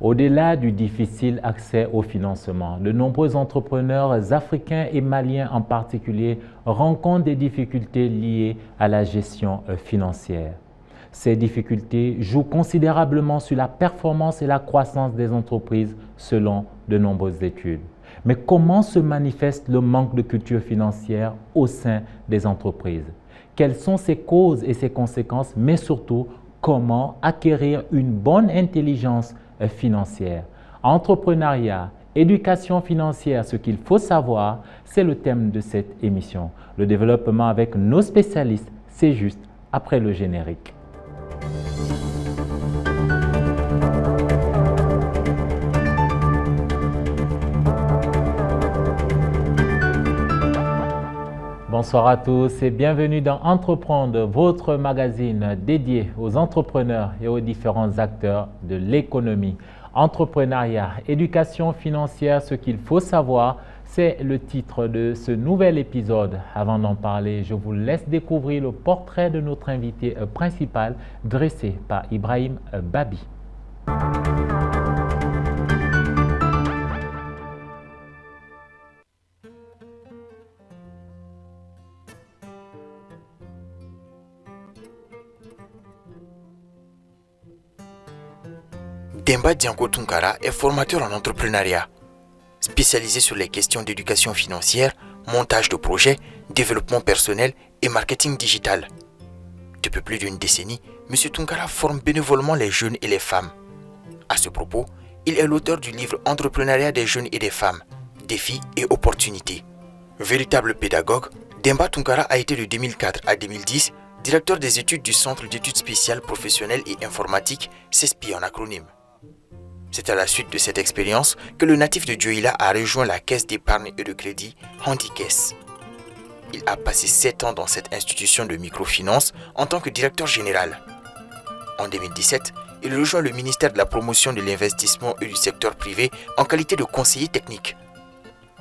Au-delà du difficile accès au financement, de nombreux entrepreneurs africains et maliens en particulier rencontrent des difficultés liées à la gestion financière. Ces difficultés jouent considérablement sur la performance et la croissance des entreprises selon de nombreuses études. Mais comment se manifeste le manque de culture financière au sein des entreprises? Quelles sont ses causes et ses conséquences, mais surtout, comment acquérir une bonne intelligence financière? Entrepreneuriat, éducation financière, ce qu'il faut savoir, c'est le thème de cette émission. Le développement avec nos spécialistes, c'est juste après le générique. Bonsoir à tous et bienvenue dans Entreprendre, votre magazine dédié aux entrepreneurs et aux différents acteurs de l'économie. Entrepreneuriat, éducation financière, ce qu'il faut savoir, c'est le titre de ce nouvel épisode. Avant d'en parler, je vous laisse découvrir le portrait de notre invité principal dressé par Ibrahim Babi. Demba Dianko Tunkara est formateur en entrepreneuriat, spécialisé sur les questions d'éducation financière, montage de projets, développement personnel et marketing digital. Depuis plus d'une décennie, M. Tunkara forme bénévolement les jeunes et les femmes. À ce propos, il est l'auteur du livre Entrepreneuriat des jeunes et des femmes, défis et opportunités. Véritable pédagogue, Demba Tunkara a été de 2004 à 2010 directeur des études du Centre d'études spéciales professionnelles et informatiques, CESPI en acronyme. C'est à la suite de cette expérience que le natif de Dioïla a rejoint la Caisse d'épargne et de crédit Handicaisse. Il a passé 7 ans dans cette institution de microfinance en tant que directeur général. En 2017, il rejoint le ministère de la promotion de l'investissement et du secteur privé en qualité de conseiller technique.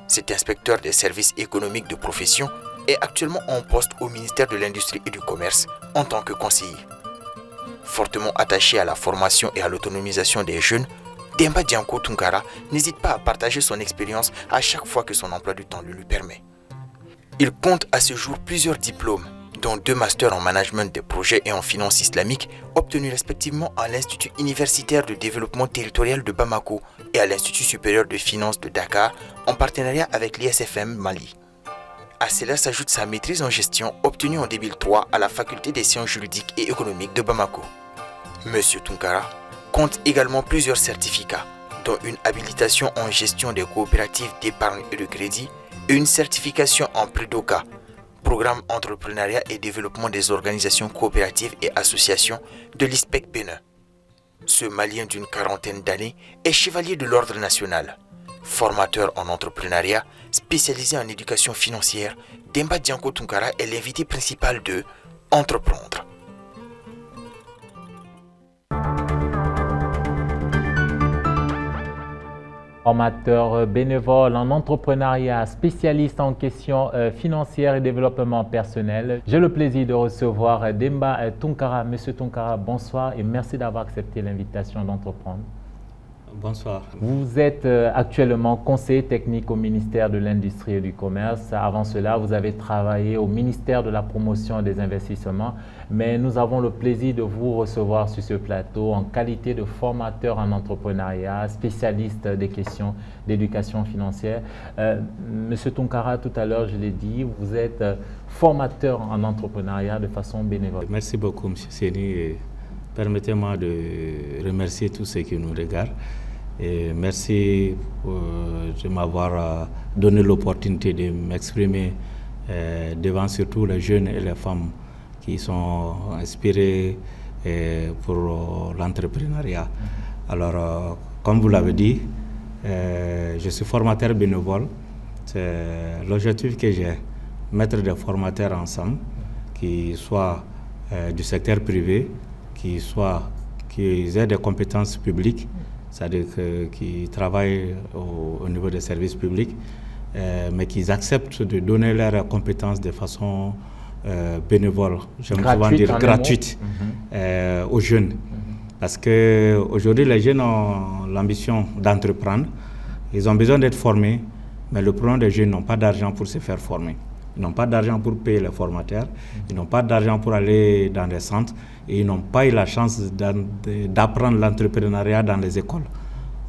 Cet inspecteur des services économiques de profession est actuellement en poste au ministère de l'Industrie et du Commerce en tant que conseiller. Fortement attaché à la formation et à l'autonomisation des jeunes, Demba Dianko Tunkara n'hésite pas à partager son expérience à chaque fois que son emploi du temps le lui permet. Il compte à ce jour plusieurs diplômes, dont 2 masters en management des projets et en finance islamique, obtenus respectivement à l'Institut universitaire de développement territorial de Bamako et à l'Institut supérieur de finance de Dakar, en partenariat avec l'ISFM Mali. À cela s'ajoute sa maîtrise en gestion obtenue en 2003 à la faculté des sciences juridiques et économiques de Bamako. Monsieur Tunkara compte également plusieurs certificats, dont une habilitation en gestion des coopératives d'épargne et de crédit et une certification en Prédoca, programme entrepreneuriat et développement des organisations coopératives et associations de l'ISPEC Bénin. Ce Malien d'une 40aine d'années est chevalier de l'Ordre national. Formateur en entrepreneuriat, spécialisé en éducation financière, Demba Dianko Tunkara est l'invité principal de Entreprendre. Formateur bénévole en entrepreneuriat, spécialiste en questions financières et développement personnel. J'ai le plaisir de recevoir Demba Tunkara. Monsieur Tunkara, bonsoir et merci d'avoir accepté l'invitation d'entreprendre. Bonsoir. Vous êtes actuellement conseiller technique au ministère de l'Industrie et du Commerce. Avant cela, vous avez travaillé au ministère de la Promotion et des Investissements. Mais nous avons le plaisir de vous recevoir sur ce plateau en qualité de formateur en entrepreneuriat, spécialiste des questions d'éducation financière. Monsieur Tunkara, tout à l'heure, je l'ai dit, vous êtes formateur en entrepreneuriat de façon bénévole. Merci beaucoup, M. Séni. Permettez-moi de remercier tous ceux qui nous regardent. Et merci de m'avoir donné l'opportunité de m'exprimer devant surtout les jeunes et les femmes qui sont inspirés pour l'entrepreneuriat. Alors, comme vous l'avez dit, je suis formateur bénévole. C'est l'objectif que j'ai, mettre des formateurs ensemble, qui soient du secteur privé, qui aient des compétences publiques, c'est-à-dire qui travaillent au niveau des services publics, mais qui acceptent de donner leurs compétences de façon bénévole, j'aime souvent dire gratuite, aux jeunes. Parce qu'aujourd'hui, les jeunes ont l'ambition d'entreprendre. Ils ont besoin d'être formés, mais le problème des jeunes, n'ont pas d'argent pour se faire former. Ils n'ont pas d'argent pour payer les formateurs, ils n'ont pas d'argent pour aller dans des centres et ils n'ont pas eu la chance d'apprendre l'entrepreneuriat dans les écoles.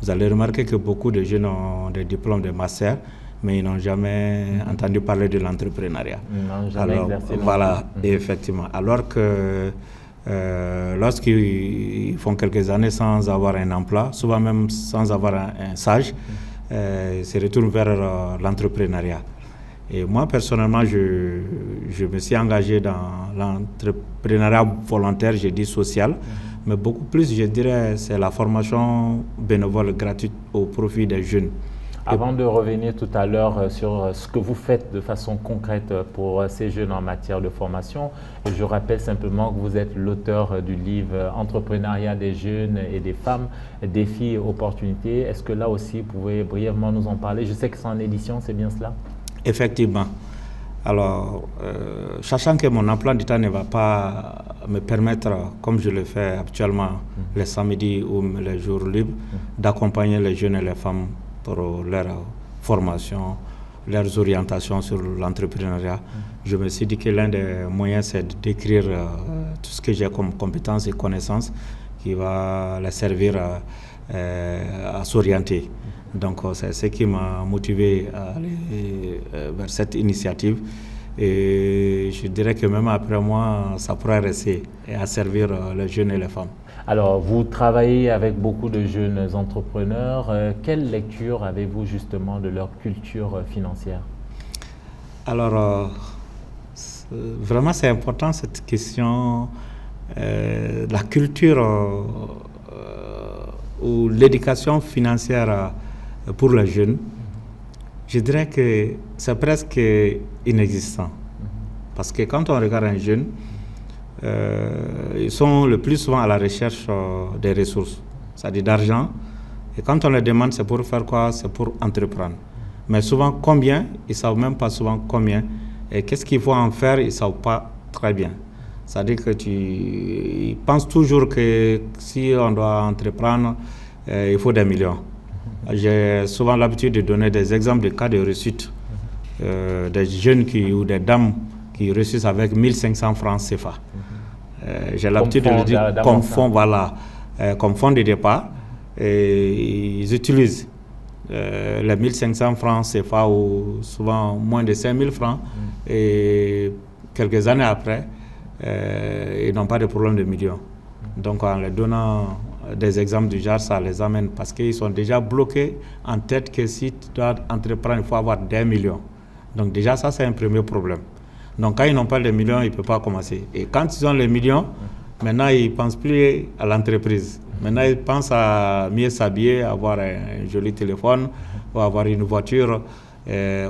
Vous allez remarquer que beaucoup de jeunes ont des diplômes de master, mais ils n'ont jamais entendu parler de l'entrepreneuriat. Ils n'ont jamais exercé. Voilà, effectivement. Alors que lorsqu'ils font quelques années sans avoir un emploi, souvent même sans avoir un stage, se retournent vers l'entrepreneuriat. Et moi, personnellement, je me suis engagé dans l'entrepreneuriat volontaire, je dis social, mais beaucoup plus, je dirais, c'est la formation bénévole gratuite au profit des jeunes. Avant de revenir tout à l'heure sur ce que vous faites de façon concrète pour ces jeunes en matière de formation, je rappelle simplement que vous êtes l'auteur du livre « Entrepreneuriat des jeunes et des femmes, défis et opportunités ». Est-ce que là aussi, vous pouvez brièvement nous en parler? Je sais que c'est en édition, c'est bien cela? Effectivement. Alors, sachant que mon emploi du temps ne va pas me permettre, comme je le fais actuellement les samedis ou les jours libres, d'accompagner les jeunes et les femmes pour leur formation, leurs orientations sur l'entrepreneuriat, je me suis dit que l'un des moyens, c'est d'écrire tout ce que j'ai comme compétences et connaissances qui va les servir à s'orienter. Donc, c'est ce qui m'a motivé à aller vers cette initiative. Et je dirais que même après moi, ça pourrait rester et à servir les jeunes et les femmes. Alors, vous travaillez avec beaucoup de jeunes entrepreneurs. Quelle lecture avez-vous justement de leur culture financière? Alors, vraiment, c'est important cette question. La culture ou l'éducation financière pour les jeunes, je dirais que c'est presque inexistant. Parce que quand on regarde un jeune, ils sont le plus souvent à la recherche des ressources, c'est-à-dire d'argent. Et quand on leur demande, c'est pour faire quoi? C'est pour entreprendre. Mais souvent, combien? Ils ne savent même pas souvent combien. Et qu'est-ce qu'il faut en faire? Ils ne savent pas très bien. C'est-à-dire qu'ils pensent toujours que si on doit entreprendre, il faut des millions. J'ai souvent l'habitude de donner des exemples de cas de réussite des jeunes ou des dames qui réussissent avec 1500 francs CFA. J'ai l'habitude de le dire comme fonds, comme fonds de départ. Et ils utilisent les 1500 francs CFA ou souvent moins de 5000 francs. Et quelques années après, ils n'ont pas de problème de millions. Donc en leur donnant des exemples du genre, ça les amène parce qu'ils sont déjà bloqués en tête que si tu dois entreprendre, il faut avoir des millions. Donc déjà, ça c'est un premier problème. Donc quand ils n'ont pas les millions, ils ne peuvent pas commencer. Et quand ils ont les millions, maintenant ils ne pensent plus à l'entreprise. Maintenant ils pensent à mieux s'habiller, avoir un joli téléphone ou avoir une voiture,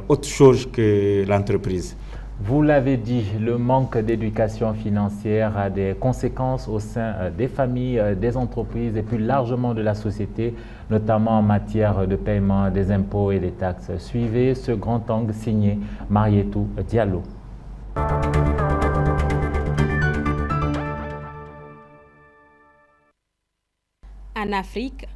autre chose que l'entreprise. Vous l'avez dit, le manque d'éducation financière a des conséquences au sein des familles, des entreprises et plus largement de la société, notamment en matière de paiement des impôts et des taxes. Suivez ce grand angle signé Marietou Diallo. En Afrique,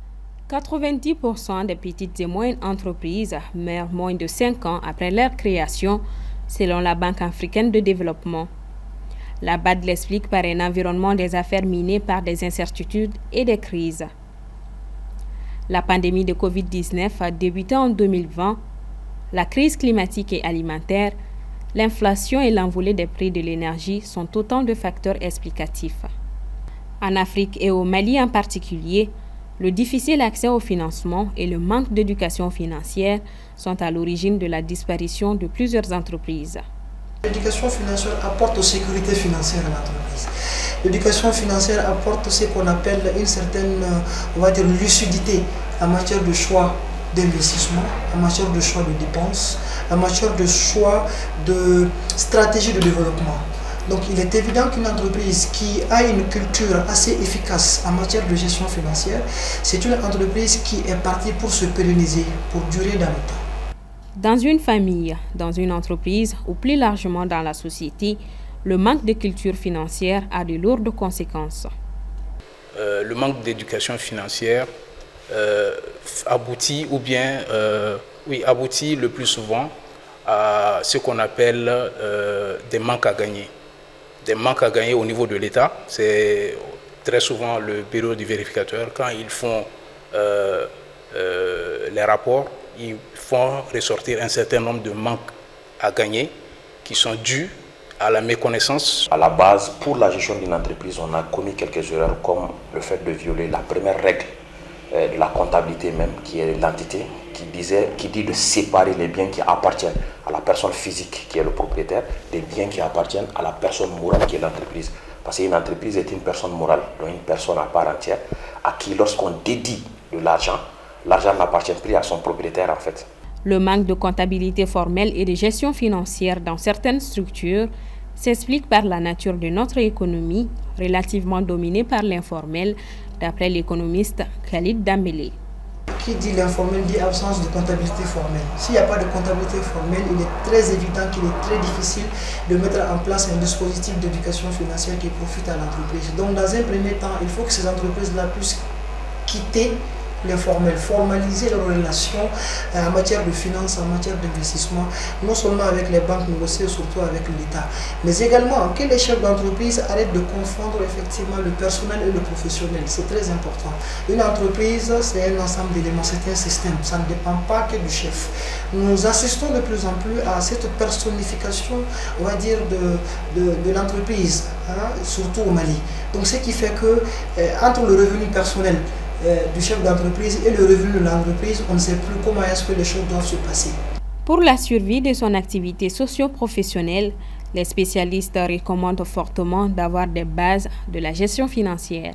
90% des petites et moyennes entreprises meurent moins de 5 ans après leur création, selon la Banque africaine de développement. La BAD l'explique par un environnement des affaires miné par des incertitudes et des crises. La pandémie de Covid-19 a débuté en 2020. La crise climatique et alimentaire, l'inflation et l'envolée des prix de l'énergie sont autant de facteurs explicatifs. En Afrique et au Mali en particulier, le difficile accès au financement et le manque d'éducation financière sont à l'origine de la disparition de plusieurs entreprises. L'éducation financière apporte sécurité financière à l'entreprise. L'éducation financière apporte ce qu'on appelle une certaine, lucidité en matière de choix d'investissement, en matière de choix de dépenses, en matière de choix de stratégie de développement. Donc il est évident qu'une entreprise qui a une culture assez efficace en matière de gestion financière, c'est une entreprise qui est partie pour se pérenniser, pour durer dans le temps. Dans une famille, dans une entreprise ou plus largement dans la société, le manque de culture financière a de lourdes conséquences. le manque d'éducation financière aboutit le plus souvent à ce qu'on appelle des manques à gagner. Des manques à gagner au niveau de l'État. C'est très souvent le bureau du vérificateur, quand ils font les rapports, ils font ressortir un certain nombre de manques à gagner qui sont dus à la méconnaissance. À la base, pour la gestion d'une entreprise, on a commis quelques erreurs comme le fait de violer la première règle de la comptabilité même, qui est l'entité, qui dit de séparer les biens qui appartiennent à la personne physique qui est le propriétaire des biens qui appartiennent à la personne morale qui est l'entreprise. Parce qu'une entreprise est une personne morale, donc une personne à part entière, à qui lorsqu'on dédie de l'argent, l'argent n'appartient plus à son propriétaire en fait. Le manque de comptabilité formelle et de gestion financière dans certaines structures s'explique par la nature de notre économie, relativement dominée par l'informel, d'après l'économiste Khalid Dambélé. Qui dit l'informel dit absence de comptabilité formelle. S'il n'y a pas de comptabilité formelle, il est très évident qu'il est très difficile de mettre en place un dispositif d'éducation financière qui profite à l'entreprise. Donc dans un premier temps, il faut que ces entreprises-là puissent quitter l'informel, formaliser leurs relations en matière de finances, en matière d'investissement, non seulement avec les banques, mais aussi et surtout avec l'État. Mais également, que les chefs d'entreprise arrêtent de confondre effectivement le personnel et le professionnel. C'est très important. Une entreprise, c'est un ensemble d'éléments, c'est un système. Ça ne dépend pas que du chef. Nous assistons de plus en plus à cette personnification, on va dire, de l'entreprise, surtout au Mali. Donc ce qui fait que entre le revenu personnel du chef d'entreprise et le revenu de l'entreprise, on ne sait plus comment est-ce que les choses doivent se passer. Pour la survie de son activité socio-professionnelle, les spécialistes recommandent fortement d'avoir des bases de la gestion financière.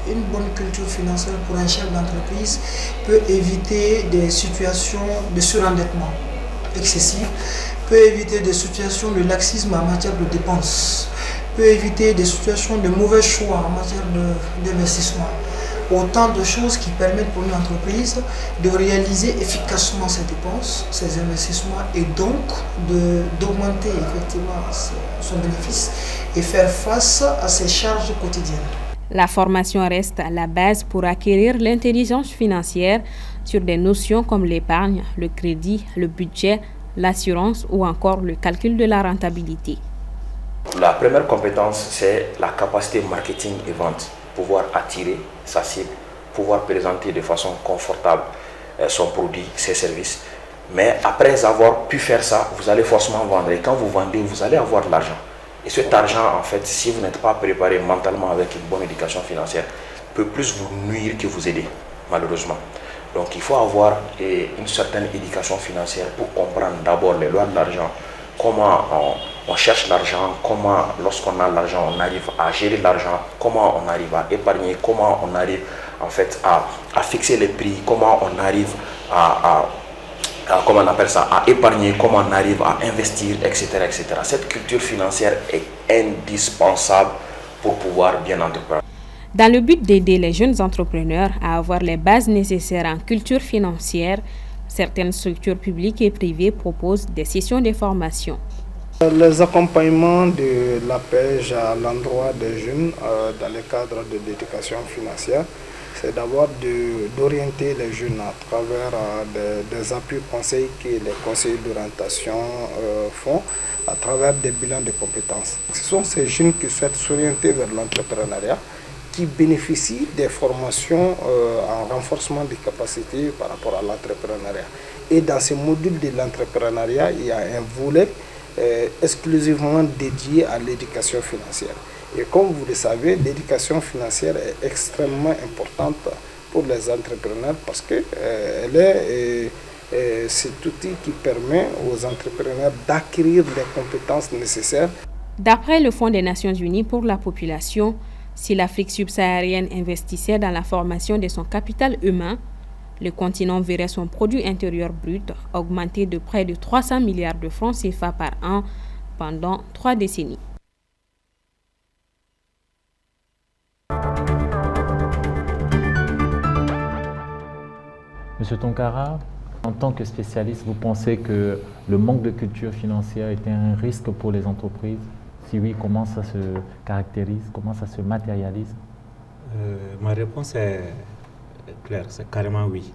Une bonne culture financière pour un chef d'entreprise peut éviter des situations de surendettement excessif, peut éviter des situations de laxisme en matière de dépenses, peut éviter des situations de mauvais choix en matière d'investissement. Autant de choses qui permettent pour une entreprise de réaliser efficacement ses dépenses, ses investissements et donc d'augmenter effectivement son bénéfice et faire face à ses charges quotidiennes. La formation reste la base pour acquérir l'intelligence financière sur des notions comme l'épargne, le crédit, le budget, l'assurance ou encore le calcul de la rentabilité. La première compétence, c'est la capacité marketing et vente. Pouvoir attirer sa cible, pouvoir présenter de façon confortable son produit, ses services. Mais après avoir pu faire ça, vous allez forcément vendre. Et quand vous vendez, vous allez avoir de l'argent. Et cet argent, en fait, si vous n'êtes pas préparé mentalement avec une bonne éducation financière, peut plus vous nuire que vous aider, malheureusement. Donc il faut avoir une certaine éducation financière pour comprendre d'abord les lois de l'argent, comment on cherche l'argent, comment lorsqu'on a l'argent on arrive à gérer l'argent, comment on arrive à épargner, comment on arrive en fait à fixer les prix, comment on arrive comment on appelle ça, à épargner, comment on arrive à investir, etc., etc. Cette culture financière est indispensable pour pouvoir bien entreprendre. Dans le but d'aider les jeunes entrepreneurs à avoir les bases nécessaires en culture financière, certaines structures publiques et privées proposent des sessions de formation. Les accompagnements de l'APEJ à l'endroit des jeunes dans le cadre de l'éducation financière, c'est d'abord d'orienter les jeunes à travers des appuis conseils que les conseillers d'orientation font, à travers des bilans de compétences. Ce sont ces jeunes qui souhaitent s'orienter vers l'entrepreneuriat, qui bénéficient des formations en renforcement des capacités par rapport à l'entrepreneuriat. Et dans ce module de l'entrepreneuriat, il y a un volet exclusivement dédié à l'éducation financière. Et comme vous le savez, l'éducation financière est extrêmement importante pour les entrepreneurs parce que elle est cet outil qui permet aux entrepreneurs d'acquérir les compétences nécessaires. D'après le Fonds des Nations Unies pour la population, si l'Afrique subsaharienne investissait dans la formation de son capital humain, le continent verrait son produit intérieur brut augmenter de près de 300 milliards de francs CFA par an pendant 3 décennies. Monsieur Tonkara, en tant que spécialiste, vous pensez que le manque de culture financière était un risque pour les entreprises? Si oui, comment ça se caractérise? Comment ça se matérialise? Ma réponse est claire, c'est carrément oui.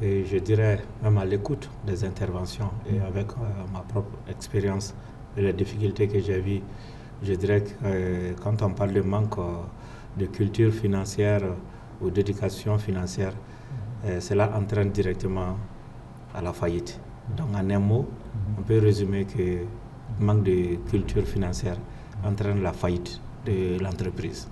Et je dirais, même à l'écoute des interventions et avec ma propre expérience et les difficultés que j'ai vues, je dirais que quand on parle de manque de culture financière ou d'éducation financière, cela entraîne directement à la faillite. Donc en un mot, on peut résumer que le manque de culture financière entraîne la faillite de l'entreprise.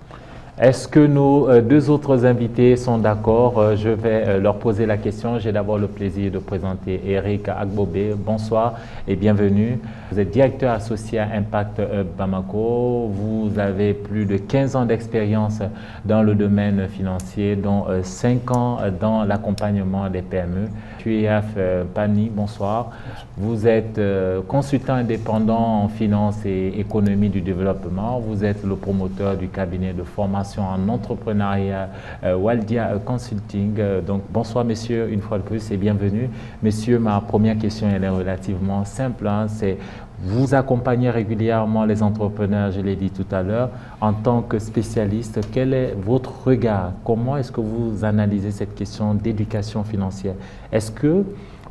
Est-ce que nos deux autres invités sont d'accord? Je vais leur poser la question. J'ai d'abord le plaisir de présenter Eric Agbobé. Bonsoir et bienvenue. Vous êtes directeur associé à Impact Bamako. Vous avez plus de 15 ans d'expérience dans le domaine financier, dont 5 ans dans l'accompagnement des PME. QIAF Pani, bonsoir. Vous êtes consultant indépendant en finance et économie du développement. Vous êtes le promoteur du cabinet de formation en entrepreneuriat Waldia Consulting. Donc bonsoir messieurs une fois de plus et bienvenue. Messieurs, ma première question elle est relativement simple, hein, c'est vous accompagnez régulièrement les entrepreneurs, je l'ai dit tout à l'heure, en tant que spécialiste, quel est votre regard? Comment est-ce que vous analysez cette question d'éducation financière? Est-ce que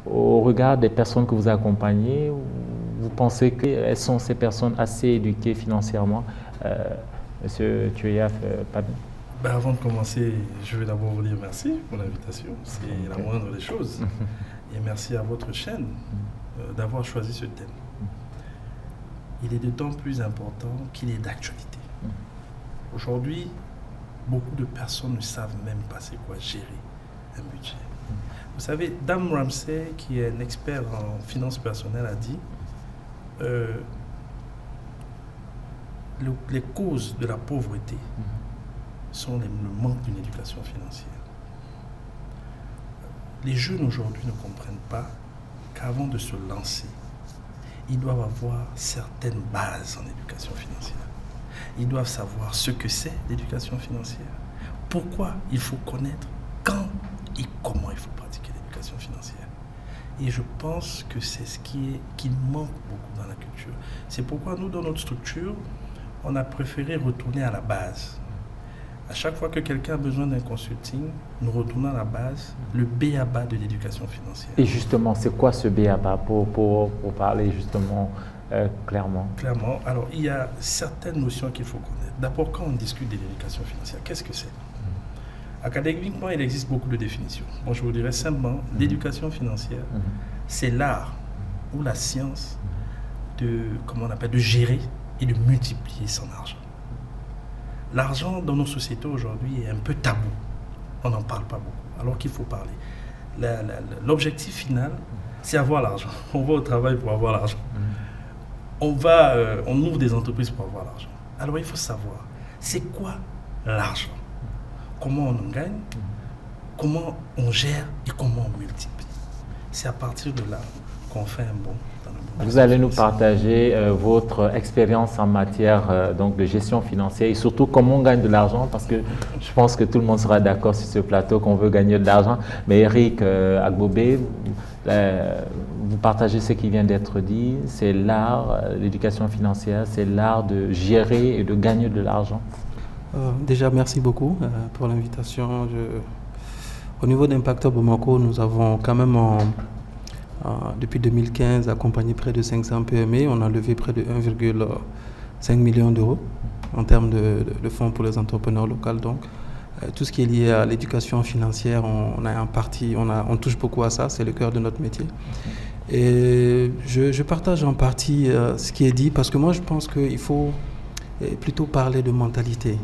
au regard des personnes que vous accompagnez, vous pensez qu'elles sont ces personnes assez éduquées financièrement? Monsieur Tuyaf, avant de commencer, je vais d'abord vous dire merci pour l'invitation. C'est la moindre des choses. Et merci à votre chaîne d'avoir choisi ce thème. Il est d'autant plus important qu'il est d'actualité. Aujourd'hui, beaucoup de personnes ne savent même pas c'est quoi gérer un budget. Vous savez, Dame Ramsey, qui est un expert en finances personnelles, a dit les causes de la pauvreté sont le manque d'une éducation financière. Les jeunes aujourd'hui ne comprennent pas qu'avant de se lancer, ils doivent avoir certaines bases en éducation financière. Ils doivent savoir ce que c'est l'éducation financière, pourquoi il faut connaître, quand et comment il faut pratiquer l'éducation financière. Et je pense que c'est ce qui manque beaucoup dans la culture. C'est pourquoi nous, dans notre structure, on a préféré retourner à la base. À chaque fois que quelqu'un a besoin d'un consulting, nous retournons à la base, le B.A.B.A. de l'éducation financière. Et justement, c'est quoi ce B.A.B.A. pour parler justement clairement? Clairement. Alors, il y a certaines notions qu'il faut connaître. D'abord, quand on discute de l'éducation financière, qu'est-ce que c'est? Académiquement, il existe beaucoup de définitions. Moi, je vous dirais simplement, l'éducation financière, c'est l'art ou la science de gérer et de multiplier son argent. L'argent dans nos sociétés aujourd'hui est un peu tabou. On n'en parle pas beaucoup, alors qu'il faut parler. L'objectif final, c'est avoir l'argent. On va au travail pour avoir l'argent. On ouvre des entreprises pour avoir l'argent. Alors il faut savoir, c'est quoi l'argent? Comment on en gagne? Comment on gère et comment on multiplie? C'est à partir de là qu'on fait un bond. Vous allez nous partager votre expérience en matière donc de gestion financière et surtout comment on gagne de l'argent, parce que je pense que tout le monde sera d'accord sur ce plateau qu'on veut gagner de l'argent. Mais Eric Agbobé, vous partagez ce qui vient d'être dit, c'est l'art, l'éducation financière, c'est l'art de gérer et de gagner de l'argent. Déjà, merci beaucoup pour l'invitation. Au niveau d'Impact Bamako, nous avons quand même depuis 2015 accompagné près de 500 PME. On a levé près de 1,5 million d'euros en termes de fonds pour les entrepreneurs locaux. Donc, tout ce qui est lié à l'éducation financière, on touche beaucoup à ça, c'est le cœur de notre métier. Et je partage en partie ce qui est dit, parce que moi je pense qu'il faut plutôt parler de mentalité.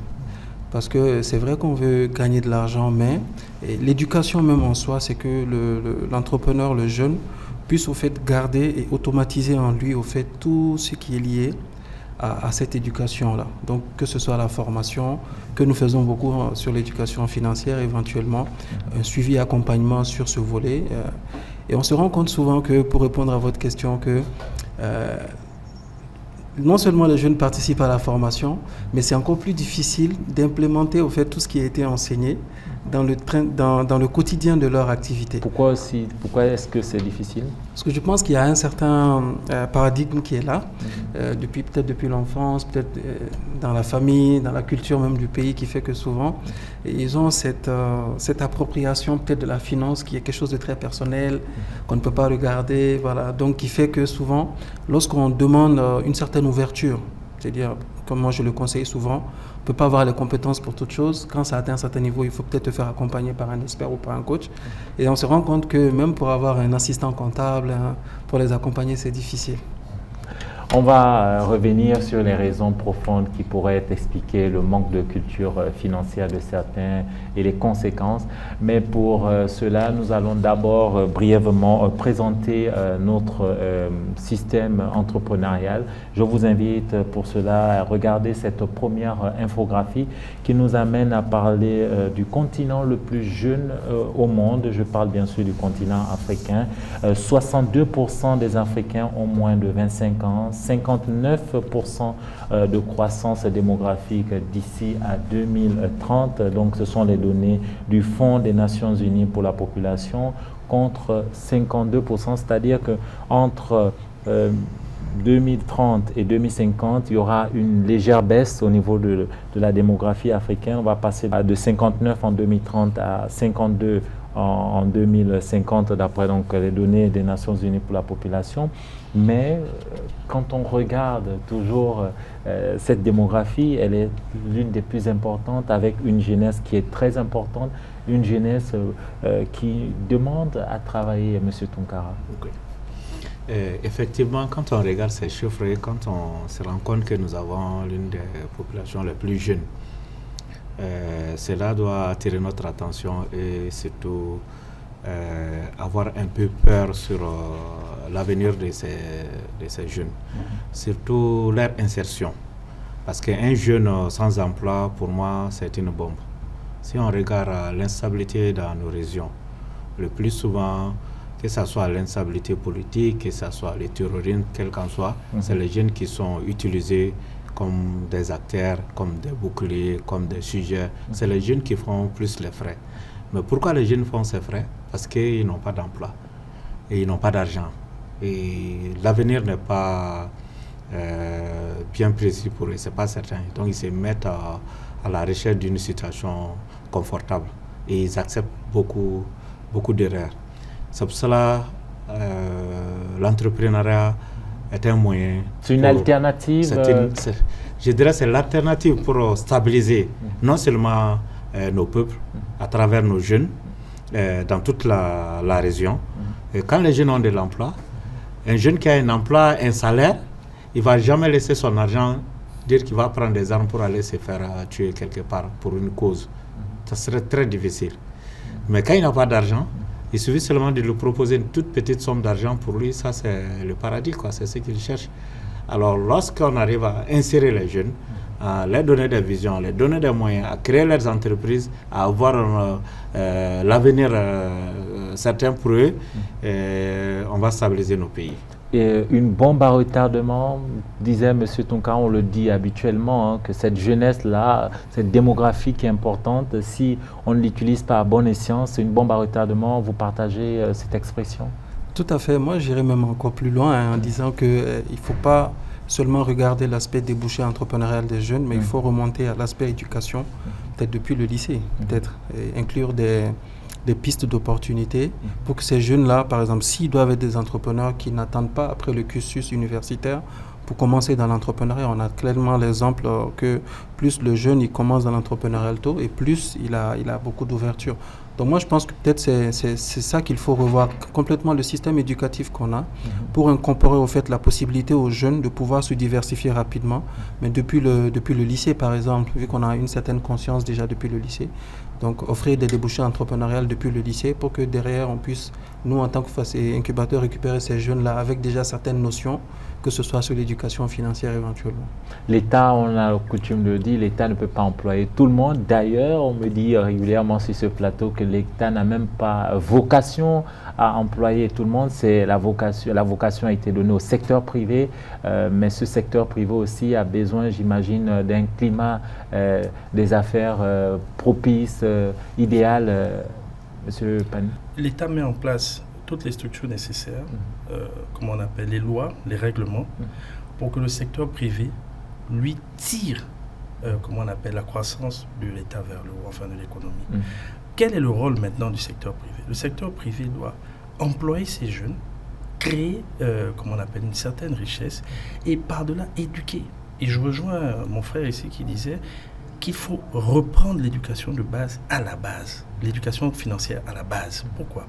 Parce que c'est vrai qu'on veut gagner de l'argent, mais l'éducation même en soi, c'est que l'entrepreneur, le jeune, puisse au fait garder et automatiser en lui au fait tout ce qui est lié à cette éducation-là. Donc que ce soit la formation, que nous faisons beaucoup sur l'éducation financière, éventuellement, un suivi accompagnement sur ce volet. Et on se rend compte souvent que, pour répondre à votre question, que non seulement les jeunes participent à la formation, mais c'est encore plus difficile d'implémenter au fait tout ce qui a été enseigné dans le quotidien de leur activité. Pourquoi est-ce que c'est difficile? Parce que je pense qu'il y a un certain paradigme qui est là, peut-être depuis l'enfance, peut-être dans la famille, dans la culture même du pays, qui fait que souvent, ils ont cette appropriation peut-être de la finance qui est quelque chose de très personnel, qu'on ne peut pas regarder, voilà. Donc qui fait que souvent, lorsqu'on demande une certaine ouverture, c'est-à-dire, comme moi je le conseille souvent, on ne peut pas avoir les compétences pour toute chose. Quand ça atteint un certain niveau, il faut peut-être te faire accompagner par un expert ou par un coach. Et on se rend compte que même pour avoir un assistant comptable, pour les accompagner, c'est difficile. On va revenir sur les raisons profondes qui pourraient expliquer le manque de culture financière de certains et les conséquences. Mais pour cela, nous allons d'abord brièvement présenter notre système entrepreneurial. Je vous invite pour cela à regarder cette première infographie qui nous amène à parler du continent le plus jeune au monde. Je parle bien sûr du continent africain. 62% des Africains ont moins de 25 ans. 59% de croissance démographique d'ici à 2030. Donc, ce sont les données du Fonds des Nations Unies pour la population contre 52%. C'est-à-dire qu'entre 2030 et 2050, il y aura une légère baisse au niveau de la démographie africaine. On va passer de 59 en 2030 à 52 en 2050, d'après donc les données des Nations Unies pour la population. Mais quand on regarde toujours cette démographie, elle est l'une des plus importantes, avec une jeunesse qui est très importante, une jeunesse qui demande à travailler, M. Tounkara. Okay. Effectivement, quand on regarde ces chiffres et quand on se rend compte que nous avons l'une des populations les plus jeunes, cela doit attirer notre attention et surtout avoir un peu peur sur l'avenir de ces jeunes, surtout leur insertion. Parce qu'un jeune sans emploi, pour moi, c'est une bombe. Si on regarde l'instabilité dans nos régions, le plus souvent, que ce soit l'instabilité politique, que ce soit le terrorisme, quel qu'en soit, c'est les jeunes qui sont utilisés comme des acteurs, comme des boucliers, comme des sujets. C'est les jeunes qui font plus les frais. Mais pourquoi les jeunes font ces frais? Parce qu'ils n'ont pas d'emploi et ils n'ont pas d'argent. Et l'avenir n'est pas bien précis pour eux, c'est pas certain. Donc ils se mettent à la recherche d'une situation confortable et ils acceptent beaucoup d'erreurs. C'est pour cela l'entrepreneuriat est un moyen. C'est une alternative. Je dirais que c'est l'alternative pour stabiliser non seulement nos peuples à travers nos jeunes dans toute la région. Et quand les jeunes ont de l'emploi, un jeune qui a un emploi, un salaire, il ne va jamais laisser son argent dire qu'il va prendre des armes pour aller se faire tuer quelque part pour une cause. Ça serait très difficile. Mais quand il n'a pas d'argent, il suffit seulement de lui proposer une toute petite somme d'argent. Pour lui, ça c'est le paradis, quoi. C'est ce qu'il cherche. Alors lorsqu'on arrive à insérer les jeunes, à leur donner des visions, à leur donner des moyens, à créer leurs entreprises, à avoir l'avenir certain pour eux, on va stabiliser nos pays. Et une bombe à retardement, disait M. Tounkara, on le dit habituellement, que cette jeunesse-là, cette démographie qui est importante, si on ne l'utilise pas à bon escient, c'est une bombe à retardement. Vous partagez cette expression? Tout à fait. Moi, j'irais même encore plus loin en disant qu'il ne faut pas seulement regarder l'aspect débouché entrepreneurial des jeunes, mais il faut remonter à l'aspect éducation, peut-être depuis le lycée, peut-être, et inclure des pistes d'opportunités pour que ces jeunes-là, par exemple, s'ils doivent être des entrepreneurs qui n'attendent pas après le cursus universitaire pour commencer dans l'entrepreneuriat, on a clairement l'exemple que plus le jeune il commence dans l'entrepreneuriat tôt et plus il a beaucoup d'ouverture. Donc moi je pense que peut-être c'est ça qu'il faut revoir complètement le système éducatif qu'on a pour incorporer au fait la possibilité aux jeunes de pouvoir se diversifier rapidement, mais depuis le lycée par exemple, vu qu'on a une certaine conscience déjà depuis le lycée, donc offrir des débouchés entrepreneuriales depuis le lycée pour que derrière on puisse, nous en tant qu'incubateurs, récupérer ces jeunes-là avec déjà certaines notions, que ce soit sur l'éducation financière éventuellement. L'État, on a coutume de le dire, l'État ne peut pas employer tout le monde. D'ailleurs, on me dit régulièrement sur ce plateau que l'État n'a même pas vocation à employer tout le monde. La vocation a été donnée au secteur privé, mais ce secteur privé aussi a besoin, j'imagine, d'un climat des affaires propice idéal, M. Pani? L'État met en place toutes les structures nécessaires, comme on appelle les lois, les règlements, pour que le secteur privé, lui, tire, comme on appelle la croissance de l'État vers le haut, enfin de l'économie. Quel est le rôle maintenant du secteur privé? Le secteur privé doit employer ces jeunes, créer, comme on appelle, une certaine richesse, et par-delà éduquer. Et je rejoins mon frère ici qui disait qu'il faut reprendre l'éducation de base à la base, l'éducation financière à la base. Pourquoi?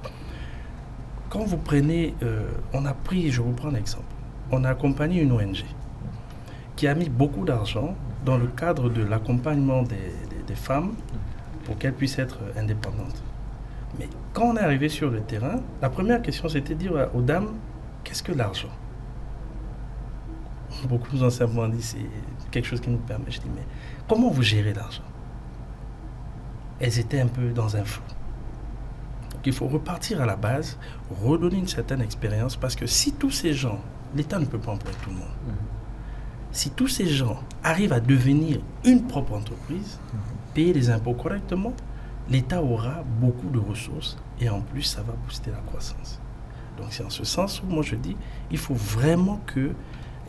Quand vous prenez, on a pris, je vous prends un exemple, on a accompagné une ONG qui a mis beaucoup d'argent dans le cadre de l'accompagnement des femmes pour qu'elles puissent être indépendantes. Mais quand on est arrivé sur le terrain, la première question c'était de dire aux dames, qu'est-ce que l'argent? Beaucoup nous ont simplement dit, c'est quelque chose qui nous permet. Je dis, mais comment vous gérez l'argent? Elles étaient un peu dans un flou. Donc il faut repartir à la base, redonner une certaine expérience, parce que si tous ces gens, l'État ne peut pas employer tout le monde, si tous ces gens arrivent à devenir une propre entreprise, payer les impôts correctement, l'État aura beaucoup de ressources et en plus, ça va booster la croissance. Donc c'est en ce sens où moi je dis, il faut vraiment que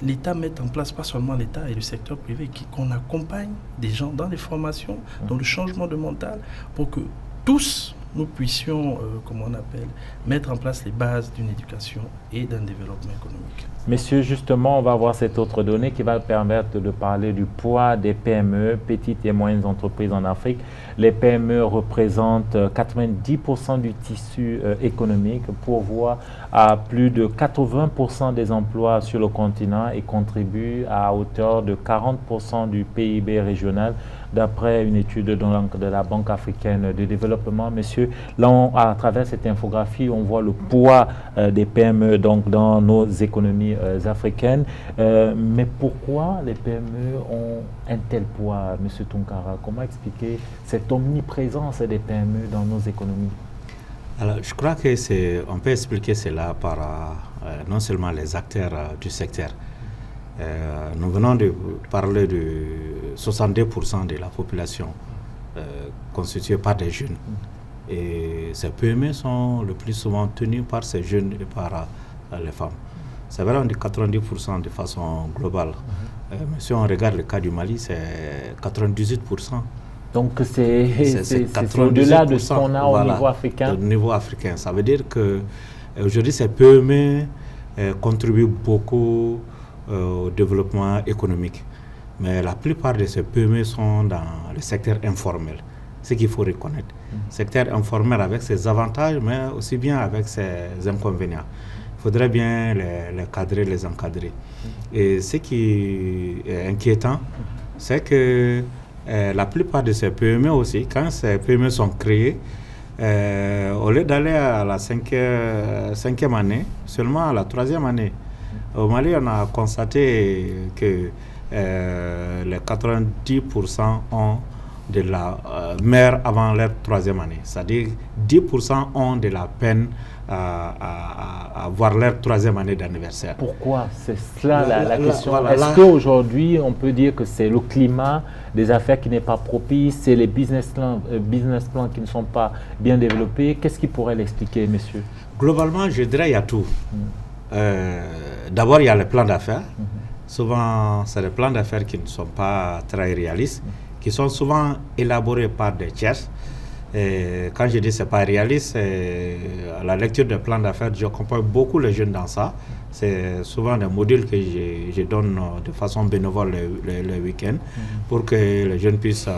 l'État mette en place, pas seulement l'État et le secteur privé, qu'on accompagne des gens dans les formations, dans le changement de mental, pour que tous nous puissions, comme on appelle, mettre en place les bases d'une éducation et d'un développement économique. Messieurs, justement, on va voir cette autre donnée qui va permettre de parler du poids des PME, petites et moyennes entreprises en Afrique. Les PME représentent 90% du tissu économique, pourvoient à plus de 80% des emplois sur le continent et contribuent à hauteur de 40% du PIB régional, d'après une étude de la Banque africaine de développement. Messieurs, là, à travers cette infographie, on voit le poids des PME donc, dans nos économies africaines. Mais pourquoi les PME ont un tel poids, M. Tunkara? Comment expliquer cette omniprésence des PME dans nos économies? Alors, je crois qu'on peut expliquer cela par non seulement les acteurs du secteur. Nous venons de parler de 62% de la population constituée par des jeunes. Et ces PME sont le plus souvent tenues par ces jeunes et par les femmes. C'est vrai, on dit 90% de façon globale. Mais si on regarde le cas du Mali, c'est 98%. Donc c'est au-delà de ce qu'on a au niveau africain. Au niveau africain. Ça veut dire qu'aujourd'hui, ces PME contribuent beaucoup au développement économique. Mais la plupart de ces PME sont dans le secteur informel, ce qu'il faut reconnaître. Secteur informel avec ses avantages, mais aussi bien avec ses inconvénients. Il faudrait bien les cadrer, les encadrer. Et ce qui est inquiétant, c'est que la plupart de ces PME aussi, quand ces PME sont créées, au lieu d'aller à la cinquième année, seulement à la 3e année. Au Mali, on a constaté que les 90% ont de la mère avant leur 3e année. C'est-à-dire 10% ont de la peine à avoir leur 3e année d'anniversaire. Pourquoi? C'est cela la question. Est-ce qu'aujourd'hui, on peut dire que c'est le climat des affaires qui n'est pas propice, c'est les business plans qui ne sont pas bien développés? Qu'est-ce qui pourrait l'expliquer, messieurs? Globalement, je dirais qu'il y a tout. D'abord, il y a les plans d'affaires. Souvent, c'est des plans d'affaires qui ne sont pas très réalistes, qui sont souvent élaborés par des tiers. Et quand je dis que ce n'est pas réaliste, à la lecture des plans d'affaires, je comprends beaucoup les jeunes dans ça. C'est souvent des modules que je donne de façon bénévole le week-end pour que les jeunes puissent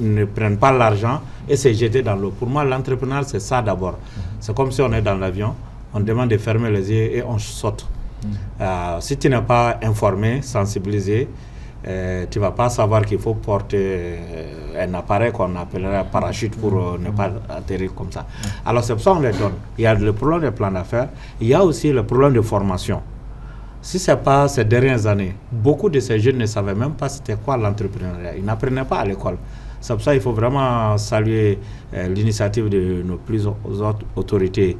ne prennent pas l'argent et se jeter dans l'eau. Pour moi, l'entrepreneur, c'est ça d'abord. C'est comme si on est dans l'avion, on demande de fermer les yeux et on saute. Si tu n'es pas informé, sensibilisé, tu ne vas pas savoir qu'il faut porter un appareil qu'on appellerait parachute pour ne pas atterrir comme ça. Alors c'est pour ça qu'on les donne. Il y a le problème des plans d'affaires, il y a aussi le problème de formation. Si ce n'est pas ces dernières années, beaucoup de ces jeunes ne savaient même pas c'était quoi l'entrepreneuriat. Ils n'apprenaient pas à l'école. C'est pour ça qu'il faut vraiment saluer l'initiative de nos plus hautes autorités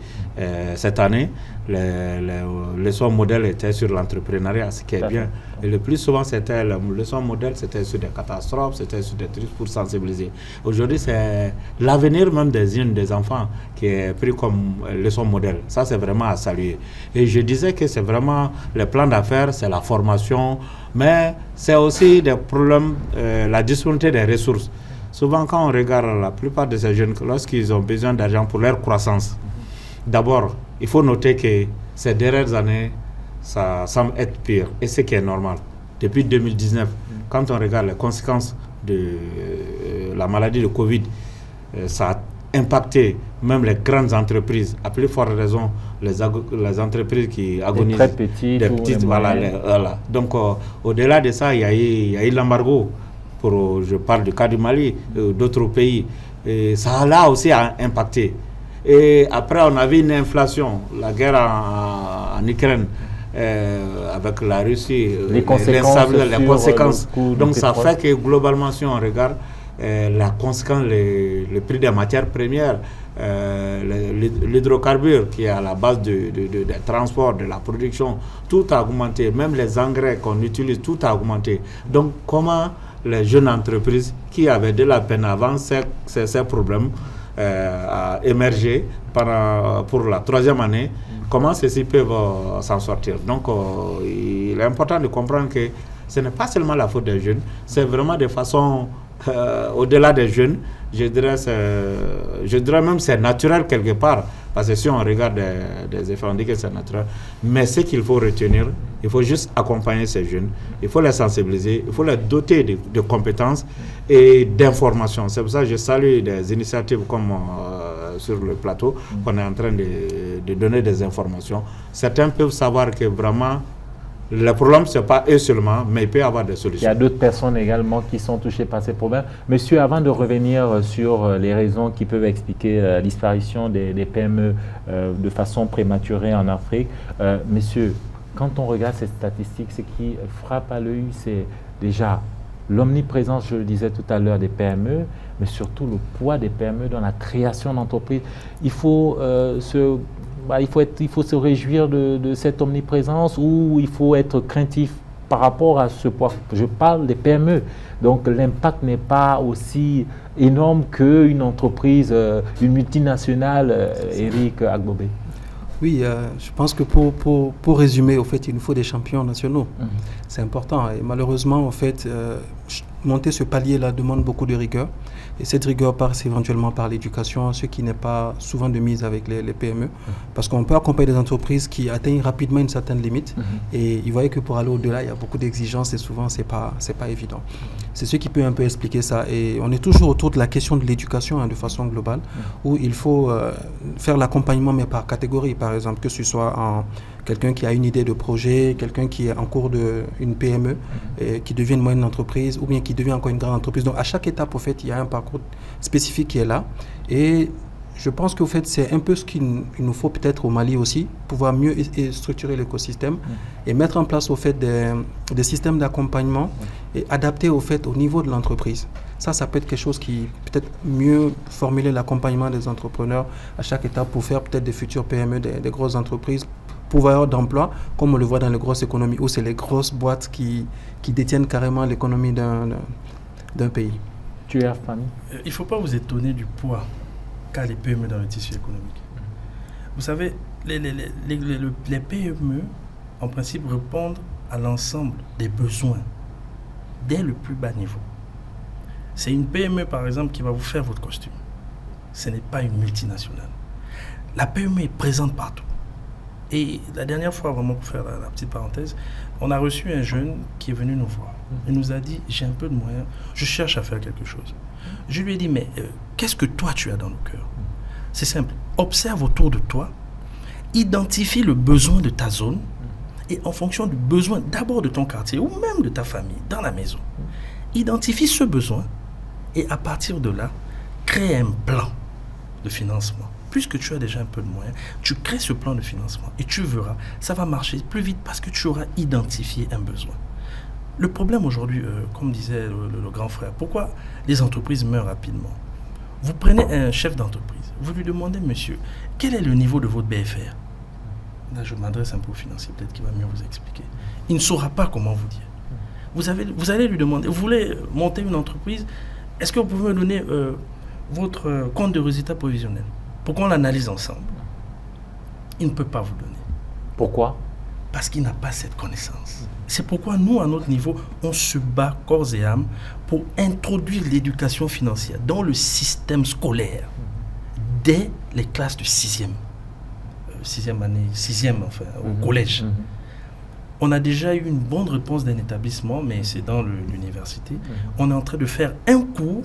cette année. Les leçons modèles étaient sur l'entrepreneuriat, ce qui est bien. Et le plus souvent, c'était les leçons modèles, c'était sur des catastrophes, c'était sur des trucs pour sensibiliser. Aujourd'hui, c'est l'avenir même des jeunes, des enfants, qui est pris comme leçon modèle. Ça, c'est vraiment à saluer. Et je disais que c'est vraiment le plan d'affaires, c'est la formation, mais c'est aussi des problèmes, la disponibilité des ressources. Souvent, quand on regarde la plupart de ces jeunes, lorsqu'ils ont besoin d'argent pour leur croissance, d'abord, il faut noter que ces dernières années, ça semble être pire. Et ce qui est normal. Depuis 2019, quand on regarde les conséquences de la maladie de Covid, ça a impacté même les grandes entreprises. À plus forte raison, les entreprises qui agonisent. Très petites. Des petites, voilà. Donc, au-delà de ça, il y a eu l'embargo. Je parle du cas du Mali, d'autres pays. Et ça là aussi a impacté. Et après, on avait une inflation, la guerre en Ukraine, avec la Russie, les conséquences. Donc ça fait que globalement, si on regarde la conséquence, le prix des matières premières, l'hydrocarbure qui est à la base des transports, de la production, tout a augmenté. Même les engrais qu'on utilise, tout a augmenté. Donc comment les jeunes entreprises qui avaient de la peine avant ces problèmes à émerger pour la troisième année, comment ceux-ci peuvent s'en sortir. Donc, il est important de comprendre que ce n'est pas seulement la faute des jeunes, c'est vraiment de façon au-delà des jeunes. Je dirais même c'est naturel quelque part, parce que si on regarde des effets, on dit que c'est naturel. Mais ce qu'il faut retenir, il faut juste accompagner ces jeunes, il faut les sensibiliser, il faut les doter de compétences et d'informations. C'est pour ça que je salue des initiatives comme sur le plateau, qu'on est en train de donner des informations. Certains peuvent savoir que vraiment, le problème, ce n'est pas eux seulement, mais il peut y avoir des solutions. Il y a d'autres personnes également qui sont touchées par ces problèmes. Monsieur, avant de revenir sur les raisons qui peuvent expliquer la disparition des PME de façon prématurée en Afrique, monsieur, quand on regarde ces statistiques, ce qui frappe à l'œil, c'est déjà l'omniprésence, je le disais tout à l'heure, des PME, mais surtout le poids des PME dans la création d'entreprises. Il faut se réjouir de cette omniprésence ou il faut être craintif par rapport à ce poids. Je parle des PME. Donc l'impact n'est pas aussi énorme qu'une entreprise, une multinationale, Eric Agbobé. Oui, je pense que pour résumer, au fait, il nous faut des champions nationaux. C'est important. Et malheureusement, au fait, monter ce palier-là demande beaucoup de rigueur. Et cette rigueur passe éventuellement par l'éducation, ce qui n'est pas souvent de mise avec les PME. Parce qu'on peut accompagner des entreprises qui atteignent rapidement une certaine limite. Et ils voient que pour aller au-delà, il y a beaucoup d'exigences et souvent, c'est pas évident. C'est ce qui peut un peu expliquer ça. Et on est toujours autour de la question de l'éducation de façon globale, où il faut faire l'accompagnement, mais par catégorie. Par exemple, que ce soit quelqu'un qui a une idée de projet, quelqu'un qui est en cours d'une PME, qui devient une moyenne entreprise, ou bien qui devient encore une grande entreprise. Donc, à chaque étape, au fait, il y a un parcours spécifique qui est là. Et je pense qu'au fait, c'est un peu ce qu'il nous faut peut-être au Mali aussi, pouvoir mieux structurer l'écosystème et mettre en place, au fait, des systèmes d'accompagnement et adapter, au fait, au niveau de l'entreprise. Ça peut être quelque chose qui peut-être mieux formuler l'accompagnement des entrepreneurs à chaque étape pour faire peut-être des futures PME, des grosses entreprises, pourvoyeurs d'emploi, comme on le voit dans les grosses économies, où c'est les grosses boîtes qui détiennent carrément l'économie d'un pays. Tu es famille. Il ne faut pas vous étonner du poids qu'a les PME dans le tissu économique. Vous savez, les PME, en principe, répondent à l'ensemble des besoins dès le plus bas niveau. C'est une PME, par exemple, qui va vous faire votre costume. Ce n'est pas une multinationale. La PME est présente partout. Et la dernière fois, vraiment pour faire la petite parenthèse, on a reçu un jeune qui est venu nous voir. Il nous a dit, j'ai un peu de moyens, je cherche à faire quelque chose. Je lui ai dit, mais qu'est-ce que toi tu as dans le cœur? C'est simple, observe autour de toi, identifie le besoin de ta zone et en fonction du besoin d'abord de ton quartier ou même de ta famille, dans la maison, identifie ce besoin et à partir de là, crée un plan de financement. Puisque tu as déjà un peu de moyens, tu crées ce plan de financement et tu verras, ça va marcher plus vite parce que tu auras identifié un besoin. Le problème aujourd'hui, comme disait le grand frère, pourquoi les entreprises meurent rapidement? Vous prenez un chef d'entreprise, vous lui demandez, monsieur, quel est le niveau de votre BFR? Là, je m'adresse un peu au financier, peut-être qu'il va mieux vous expliquer. Il ne saura pas comment vous dire. Vous allez lui demander, vous voulez monter une entreprise, est-ce que vous pouvez me donner votre compte de résultat prévisionnel pour qu'on l'analyse ensemble? Il ne peut pas vous donner. Pourquoi? Parce qu'il n'a pas cette connaissance. C'est pourquoi nous, à notre niveau, on se bat corps et âme pour introduire l'éducation financière dans le système scolaire dès les classes de 6e. 6e année, 6e enfin, au collège. On a déjà eu une bonne réponse d'un établissement, mais c'est dans l'université. On est en train de faire un cours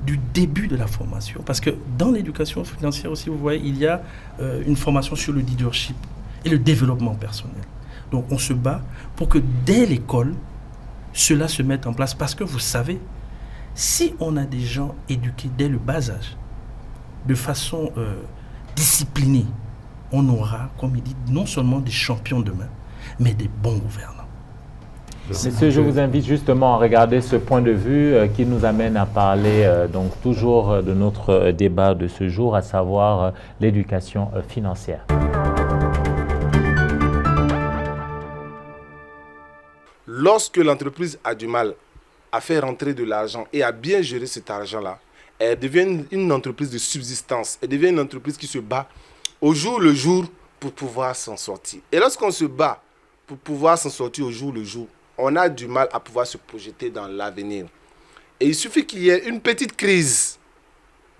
du début de la formation. Parce que dans l'éducation financière aussi, vous voyez, il y a une formation sur le leadership et le développement personnel. Donc on se bat pour que dès l'école, cela se mette en place. Parce que vous savez, si on a des gens éduqués dès le bas âge, de façon disciplinée, on aura, comme il dit, non seulement des champions demain, mais des bons gouvernants. Monsieur, je vous invite justement à regarder ce point de vue qui nous amène à parler donc toujours de notre débat de ce jour, à savoir l'éducation financière. Lorsque l'entreprise a du mal à faire rentrer de l'argent et à bien gérer cet argent-là, elle devient une entreprise de subsistance. Elle devient une entreprise qui se bat au jour le jour pour pouvoir s'en sortir. Et lorsqu'on se bat pour pouvoir s'en sortir au jour le jour, on a du mal à pouvoir se projeter dans l'avenir. Et il suffit qu'il y ait une petite crise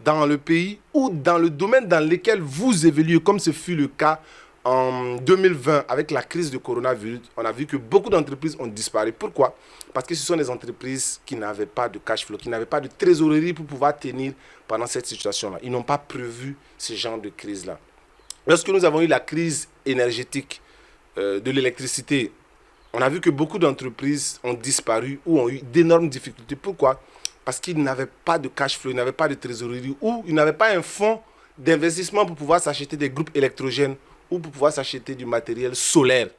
dans le pays ou dans le domaine dans lequel vous évoluez, comme ce fut le cas en 2020 avec la crise de coronavirus. On a vu que beaucoup d'entreprises ont disparu. Pourquoi? Parce que ce sont des entreprises qui n'avaient pas de cash flow, qui n'avaient pas de trésorerie pour pouvoir tenir pendant cette situation-là. Ils n'ont pas prévu ce genre de crise-là. Lorsque nous avons eu la crise énergétique de l'électricité, on a vu que beaucoup d'entreprises ont disparu ou ont eu d'énormes difficultés. Pourquoi? Parce qu'ils n'avaient pas de cash flow, ils n'avaient pas de trésorerie ou ils n'avaient pas un fonds d'investissement pour pouvoir s'acheter des groupes électrogènes ou pour pouvoir s'acheter du matériel solaire.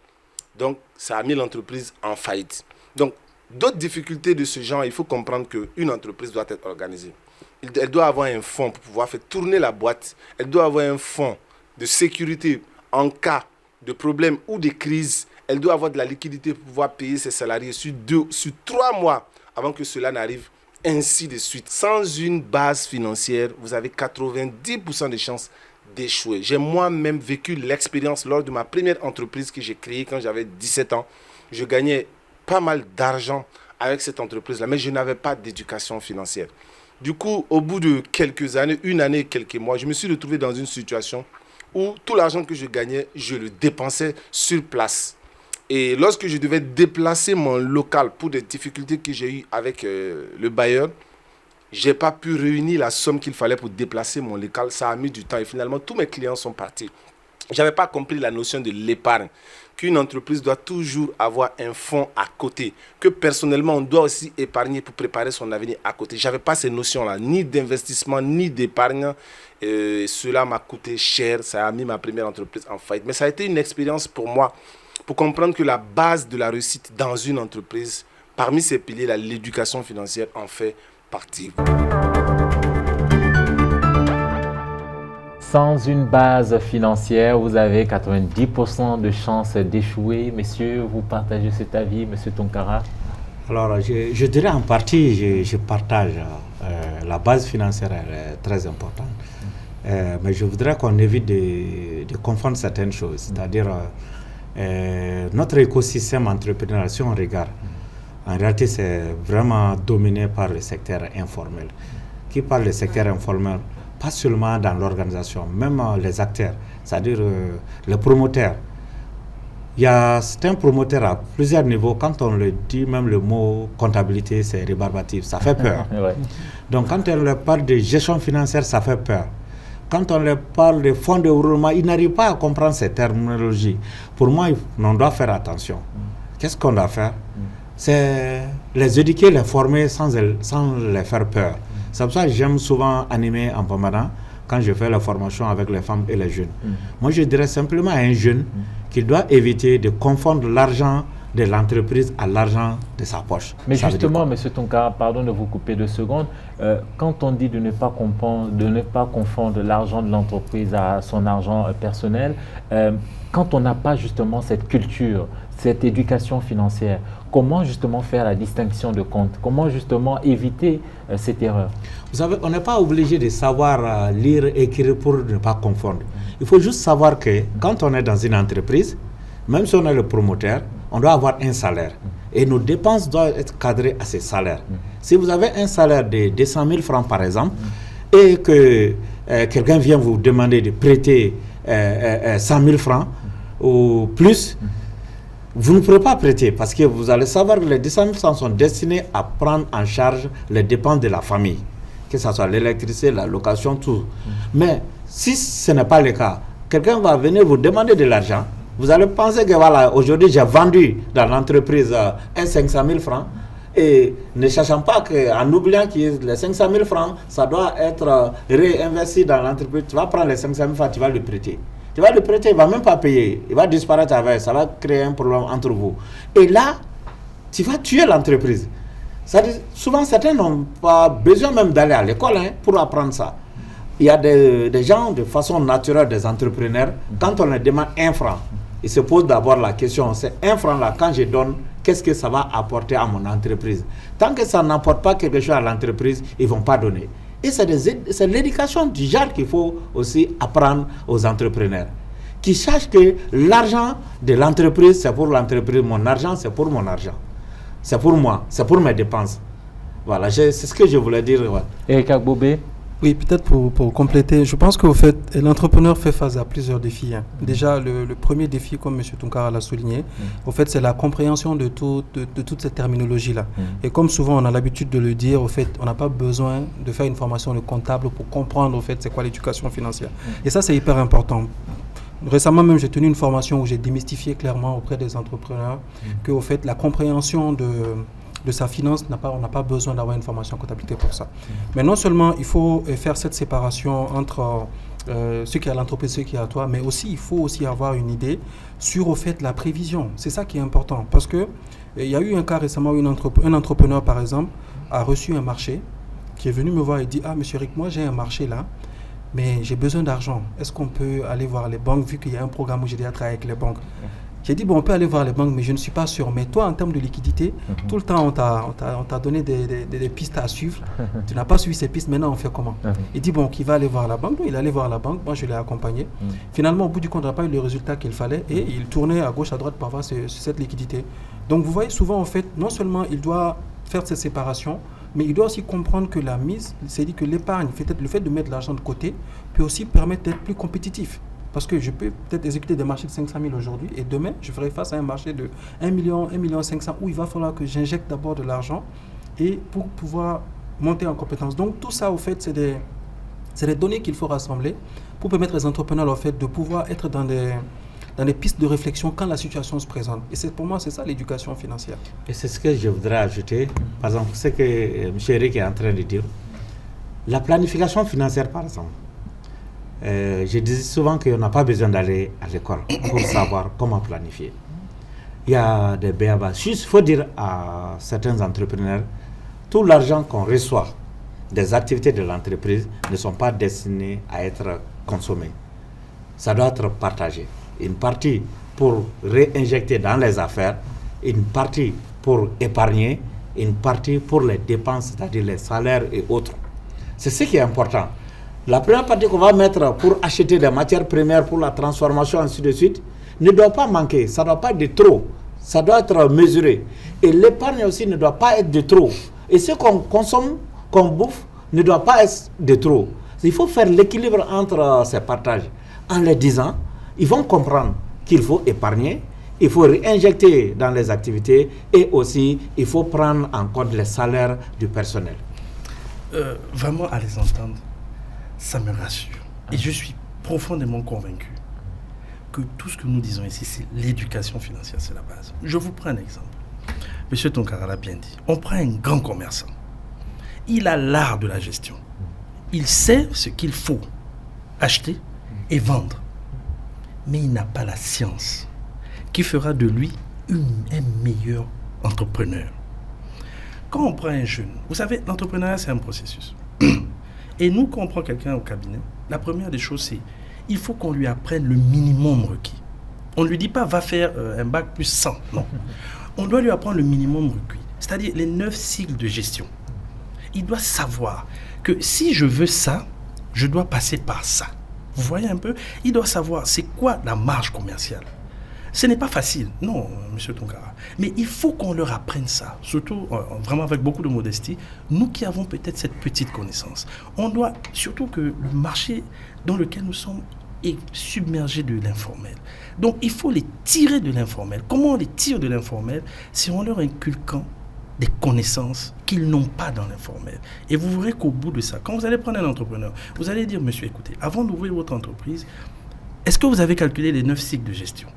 Donc, ça a mis l'entreprise en faillite. Donc, d'autres difficultés de ce genre, il faut comprendre qu'une entreprise doit être organisée. Elle doit avoir un fonds pour pouvoir faire tourner la boîte. Elle doit avoir un fonds de sécurité en cas de problème ou de crise. Elle doit avoir de la liquidité pour pouvoir payer ses salariés sur 3 mois avant que cela n'arrive, ainsi de suite. Sans une base financière, vous avez 90% de chances d'échouer. J'ai moi-même vécu l'expérience lors de ma première entreprise que j'ai créée quand j'avais 17 ans. Je gagnais pas mal d'argent avec cette entreprise-là, mais je n'avais pas d'éducation financière. Du coup, au bout de quelques années, 1 année et quelques mois, je me suis retrouvé dans une situation où tout l'argent que je gagnais, je le dépensais sur place. Et lorsque je devais déplacer mon local pour des difficultés que j'ai eues avec le bailleur, je n'ai pas pu réunir la somme qu'il fallait pour déplacer mon local. Ça a mis du temps et finalement, tous mes clients sont partis. Je n'avais pas compris la notion de l'épargne, qu'une entreprise doit toujours avoir un fonds à côté, que personnellement, on doit aussi épargner pour préparer son avenir à côté. Je n'avais pas ces notions-là, ni d'investissement, ni d'épargne. Cela m'a coûté cher, ça a mis ma première entreprise en faillite. Mais ça a été une expérience pour moi, pour comprendre que la base de la réussite dans une entreprise, parmi ces piliers, l'éducation financière en fait partie. Sans une base financière, vous avez 90% de chances d'échouer. Messieurs, vous partagez cet avis, Monsieur Tonkara? Alors, je dirais en partie, je partage. La base financière est très importante. Mais je voudrais qu'on évite de confondre certaines choses. C'est-à-dire, notre écosystème entrepreneurial, si on regarde, en réalité, c'est vraiment dominé par le secteur informel. Qui parle du secteur informel? Pas seulement dans l'organisation, même les acteurs, c'est-à-dire les promoteurs. Il y a certains promoteurs à plusieurs niveaux. Quand on le dit, même le mot comptabilité, c'est rébarbatif, ça fait peur. Ouais. Donc quand on leur parle de gestion financière, ça fait peur. Quand on leur parle de fonds de roulement, ils n'arrivent pas à comprendre ces terminologies. Pour moi, on doit faire attention. Qu'est-ce qu'on doit faire? C'est les éduquer, les former sans les faire peur. C'est pour ça que j'aime souvent animer en permanence quand je fais la formation avec les femmes et les jeunes. Moi, je dirais simplement à un jeune qu'il doit éviter de confondre l'argent de l'entreprise à l'argent de sa poche. Mais justement, M. Tunkara, pardon de vous couper 2 secondes, quand on dit de ne pas confondre l'argent de l'entreprise à son argent personnel, quand on n'a pas justement cette culture, cette éducation financière, comment justement faire la distinction de compte? Comment justement éviter cette erreur? Vous savez, on n'est pas obligé de savoir lire, écrire pour ne pas confondre. Il faut juste savoir que quand on est dans une entreprise, même si on est le promoteur, on doit avoir un salaire. Et nos dépenses doivent être cadrées à ces salaires. Si vous avez un salaire de 200 000 francs par exemple, et que quelqu'un vient vous demander de prêter 100 000 francs ou plus, vous ne pourrez pas prêter parce que vous allez savoir que les 200 000 francs sont destinés à prendre en charge les dépenses de la famille, que ce soit l'électricité, la location, tout. Mais si ce n'est pas le cas, quelqu'un va venir vous demander de l'argent. Vous allez penser que voilà, aujourd'hui j'ai vendu dans l'entreprise 500 000 francs et ne sachant pas qu'en oubliant que les 500 000 francs, ça doit être réinvesti dans l'entreprise. Tu vas prendre les 500 000 francs, tu vas le prêter. Tu vas le prêter, il ne va même pas payer. Il va disparaître avec, ça va créer un problème entre vous. Et là, tu vas tuer l'entreprise. Souvent, certains n'ont pas besoin même d'aller à l'école pour apprendre ça. Il y a des gens de façon naturelle, des entrepreneurs, quand on leur demande 1 franc, ils se posent d'abord la question, c'est 1 franc là, quand je donne, qu'est-ce que ça va apporter à mon entreprise? Tant que ça n'apporte pas quelque chose à l'entreprise, ils ne vont pas donner. Et c'est l'éducation du genre qu'il faut aussi apprendre aux entrepreneurs. Qui sachent que l'argent de l'entreprise, c'est pour l'entreprise. Mon argent, c'est pour mon argent. C'est pour moi, c'est pour mes dépenses. Voilà, c'est ce que je voulais dire. Ouais. Eric Agbobé? Oui, peut-être pour compléter, je pense qu'au fait, l'entrepreneur fait face à plusieurs défis. Déjà, le premier défi, comme M. Tunkara l'a souligné, au fait, c'est la compréhension de toute cette terminologie-là. Et comme souvent, on a l'habitude de le dire, au fait, on n'a pas besoin de faire une formation de comptable pour comprendre, au fait, c'est quoi l'éducation financière. Et ça, c'est hyper important. Récemment même, j'ai tenu une formation où j'ai démystifié clairement auprès des entrepreneurs que, au fait, la compréhension de sa finance, on n'a pas besoin d'avoir une formation en comptabilité pour ça. Mais non seulement il faut faire cette séparation entre ce qui est à l'entreprise, ce qui est à toi, mais aussi il faut aussi avoir une idée sur au fait la prévision. C'est ça qui est important parce que il y a eu un cas récemment où un entrepreneur par exemple a reçu un marché qui est venu me voir et dit: ah monsieur Rick, moi j'ai un marché là, mais j'ai besoin d'argent. Est-ce qu'on peut aller voir les banques vu qu'il y a un programme où j'ai déjà travaillé avec les banques? J'ai dit, bon, on peut aller voir les banques, mais je ne suis pas sûr. Mais toi, en termes de liquidité, tout le temps, on t'a donné des pistes à suivre. Tu n'as pas suivi ces pistes, maintenant, on fait comment? Il dit, bon, qu'il va aller voir la banque. Donc, il allait voir la banque. Moi, je l'ai accompagné. Finalement, au bout du compte, on n'a pas eu le résultat qu'il fallait. Et il tournait à gauche, à droite pour avoir cette liquidité. Donc, vous voyez, souvent, en fait, non seulement il doit faire cette séparation, mais il doit aussi comprendre que la mise, c'est-à-dire que l'épargne, le fait de mettre l'argent de côté, peut aussi permettre d'être plus compétitif. Parce que je peux peut-être exécuter des marchés de 500 000 aujourd'hui et demain, je ferai face à un marché de 1 million, 1,5 million où il va falloir que j'injecte d'abord de l'argent et pour pouvoir monter en compétence. Donc tout ça, au fait, c'est des données qu'il faut rassembler pour permettre aux entrepreneurs, au fait, de pouvoir être dans des pistes de réflexion quand la situation se présente. Et pour moi, c'est ça l'éducation financière. Et c'est ce que je voudrais ajouter. Par exemple, ce que M. Eric est en train de dire. La planification financière, par exemple. Je dis souvent qu'on n'a pas besoin d'aller à l'école pour savoir comment planifier. Il y a des béabas. Juste, il faut dire à certains entrepreneurs, tout l'argent qu'on reçoit des activités de l'entreprise ne sont pas destinés à être consommés. Ça doit être partagé. Une partie pour réinjecter dans les affaires, une partie pour épargner, une partie pour les dépenses, c'est-à-dire les salaires et autres. C'est ce qui est important. La première partie qu'on va mettre pour acheter des matières premières pour la transformation, ainsi de suite, ne doit pas manquer. Ça ne doit pas être de trop. Ça doit être mesuré. Et l'épargne aussi ne doit pas être de trop. Et ce qu'on consomme, qu'on bouffe, ne doit pas être de trop. Il faut faire l'équilibre entre ces partages. En les disant, ils vont comprendre qu'il faut épargner, il faut réinjecter dans les activités et aussi il faut prendre en compte les salaires du personnel. Vraiment, à les entendre, ça me rassure. Et je suis profondément convaincu que tout ce que nous disons ici, c'est l'éducation financière, c'est la base. Je vous prends un exemple. Monsieur Tunkara l'a bien dit. On prend un grand commerçant. Il a l'art de la gestion. Il sait ce qu'il faut acheter et vendre. Mais il n'a pas la science qui fera de lui un meilleur entrepreneur. Quand on prend un jeune, vous savez, l'entrepreneuriat, c'est un processus. Et nous, quand on prend quelqu'un au cabinet, la première des choses, c'est il faut qu'on lui apprenne le minimum requis. On ne lui dit pas, va faire un bac plus 100. Non. On doit lui apprendre le minimum requis, c'est-à-dire les 9 cycles de gestion. Il doit savoir que si je veux ça, je dois passer par ça. Vous voyez un peu? Il doit savoir c'est quoi la marge commerciale. Ce n'est pas facile, non, M. Tounkara. Mais il faut qu'on leur apprenne ça, surtout vraiment avec beaucoup de modestie. Nous qui avons peut-être cette petite connaissance, on doit, surtout que le marché dans lequel nous sommes est submergé de l'informel. Donc il faut les tirer de l'informel. Comment on les tire de l'informel? C'est en leur inculquant des connaissances qu'ils n'ont pas dans l'informel. Et vous verrez qu'au bout de ça, quand vous allez prendre un entrepreneur, vous allez dire, monsieur, écoutez, avant d'ouvrir votre entreprise, est-ce que vous avez calculé les 9 cycles de gestion?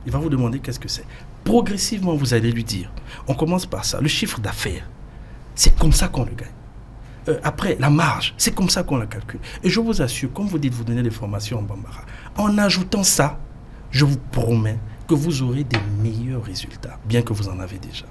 Il va vous demander qu'est-ce que c'est. Progressivement, vous allez lui dire, on commence par ça, le chiffre d'affaires, c'est comme ça qu'on le gagne. Après, la marge, c'est comme ça qu'on la calcule. Et je vous assure, comme vous dites, vous donnez des formations en Bambara, en ajoutant ça, je vous promets que vous aurez des meilleurs résultats, bien que vous en avez déjà.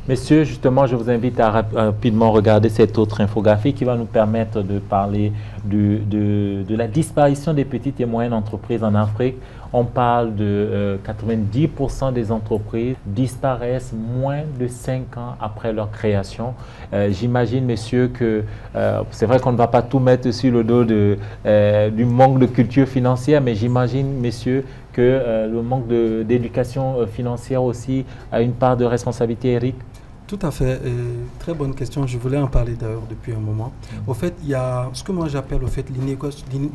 Messieurs, justement, je vous invite à rapidement regarder cette autre infographie qui va nous permettre de parler de la disparition des petites et moyennes entreprises en Afrique. On parle de 90% des entreprises disparaissent moins de 5 ans après leur création. J'imagine, messieurs, que c'est vrai qu'on ne va pas tout mettre sur le dos du manque de culture financière, mais j'imagine, messieurs, que le manque d'éducation financière aussi a une part de responsabilité, Eric. Tout à fait. Très bonne question. Je voulais en parler d'ailleurs depuis un moment. Au fait, il y a ce que moi j'appelle au fait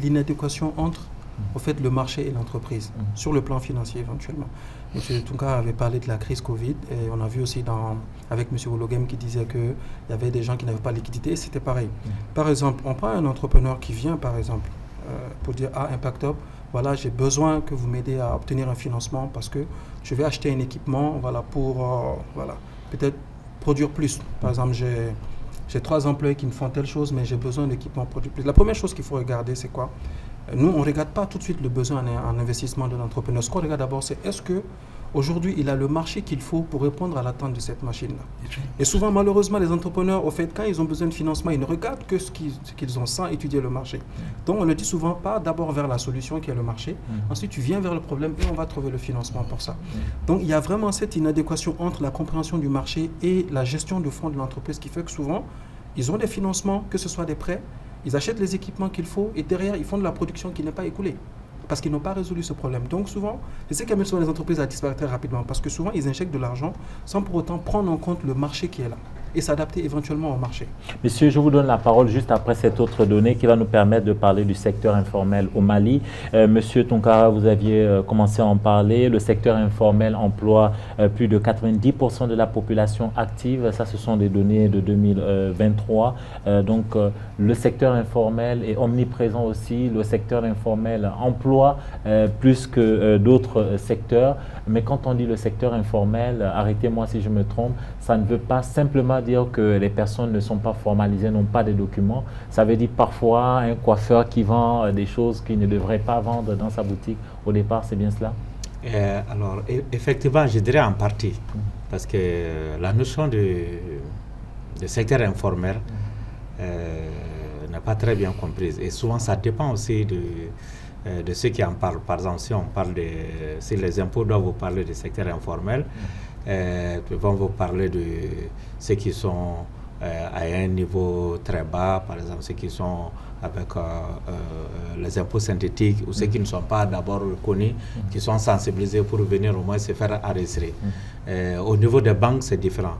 l'inadéquation entre au fait le marché et l'entreprise sur le plan financier éventuellement. M. Tounkara avait parlé de la crise Covid et on a vu aussi avec M. Ologem qui disait qu'il y avait des gens qui n'avaient pas de liquidité et c'était pareil. Par exemple, on prend un entrepreneur qui vient par exemple pour dire à Impact Hub, voilà, j'ai besoin que vous m'aidez à obtenir un financement parce que je vais acheter un équipement pour peut-être produire plus. Par exemple, j'ai 3 employés qui me font telle chose, mais j'ai besoin d'équipement pour produire plus. La première chose qu'il faut regarder, c'est quoi? Nous, on ne regarde pas tout de suite le besoin en investissement de l'entrepreneur. Ce qu'on regarde d'abord, c'est est-ce qu'aujourd'hui, il a le marché qu'il faut pour répondre à l'attente de cette machine-là. Et souvent, malheureusement, les entrepreneurs, au fait, quand ils ont besoin de financement, ils ne regardent que ce qu'ils ont sans étudier le marché. Donc, on ne dit souvent pas d'abord vers la solution qui est le marché. Ensuite, tu viens vers le problème et on va trouver le financement pour ça. Donc, il y a vraiment cette inadéquation entre la compréhension du marché et la gestion de fonds de l'entreprise qui fait que souvent, ils ont des financements, que ce soit des prêts, ils achètent les équipements qu'il faut et derrière, ils font de la production qui n'est pas écoulée. Parce qu'ils n'ont pas résolu ce problème. Donc souvent, je sais qu'il y a souvent les entreprises à disparaître très rapidement parce que souvent, ils injectent de l'argent sans pour autant prendre en compte le marché qui est là et s'adapter éventuellement au marché. Messieurs, je vous donne la parole juste après cette autre donnée qui va nous permettre de parler du secteur informel au Mali. Monsieur Tounkara, vous aviez commencé à en parler. Le secteur informel emploie plus de 90% de la population active. Ça, ce sont des données de 2023. Donc, le secteur informel est omniprésent aussi. Le secteur informel emploie plus que d'autres secteurs. Mais quand on dit le secteur informel, arrêtez-moi si je me trompe, ça ne veut pas simplement dire que les personnes ne sont pas formalisées, n'ont pas de documents. Ça veut dire parfois un coiffeur qui vend des choses qu'il ne devrait pas vendre dans sa boutique. Au départ, c'est bien cela? Alors, effectivement, je dirais en partie. Parce que la notion de secteur informel n'est pas très bien comprise. Et souvent, ça dépend aussi de ceux qui en parlent. Par exemple, si les impôts doivent vous parler du secteur informel, ils vont vous parler de ceux qui sont à un niveau très bas, par exemple ceux qui sont avec les impôts synthétiques ou ceux qui ne sont pas d'abord reconnus, qui sont sensibilisés pour venir au moins se faire enregistrer. Au niveau des banques, c'est différent.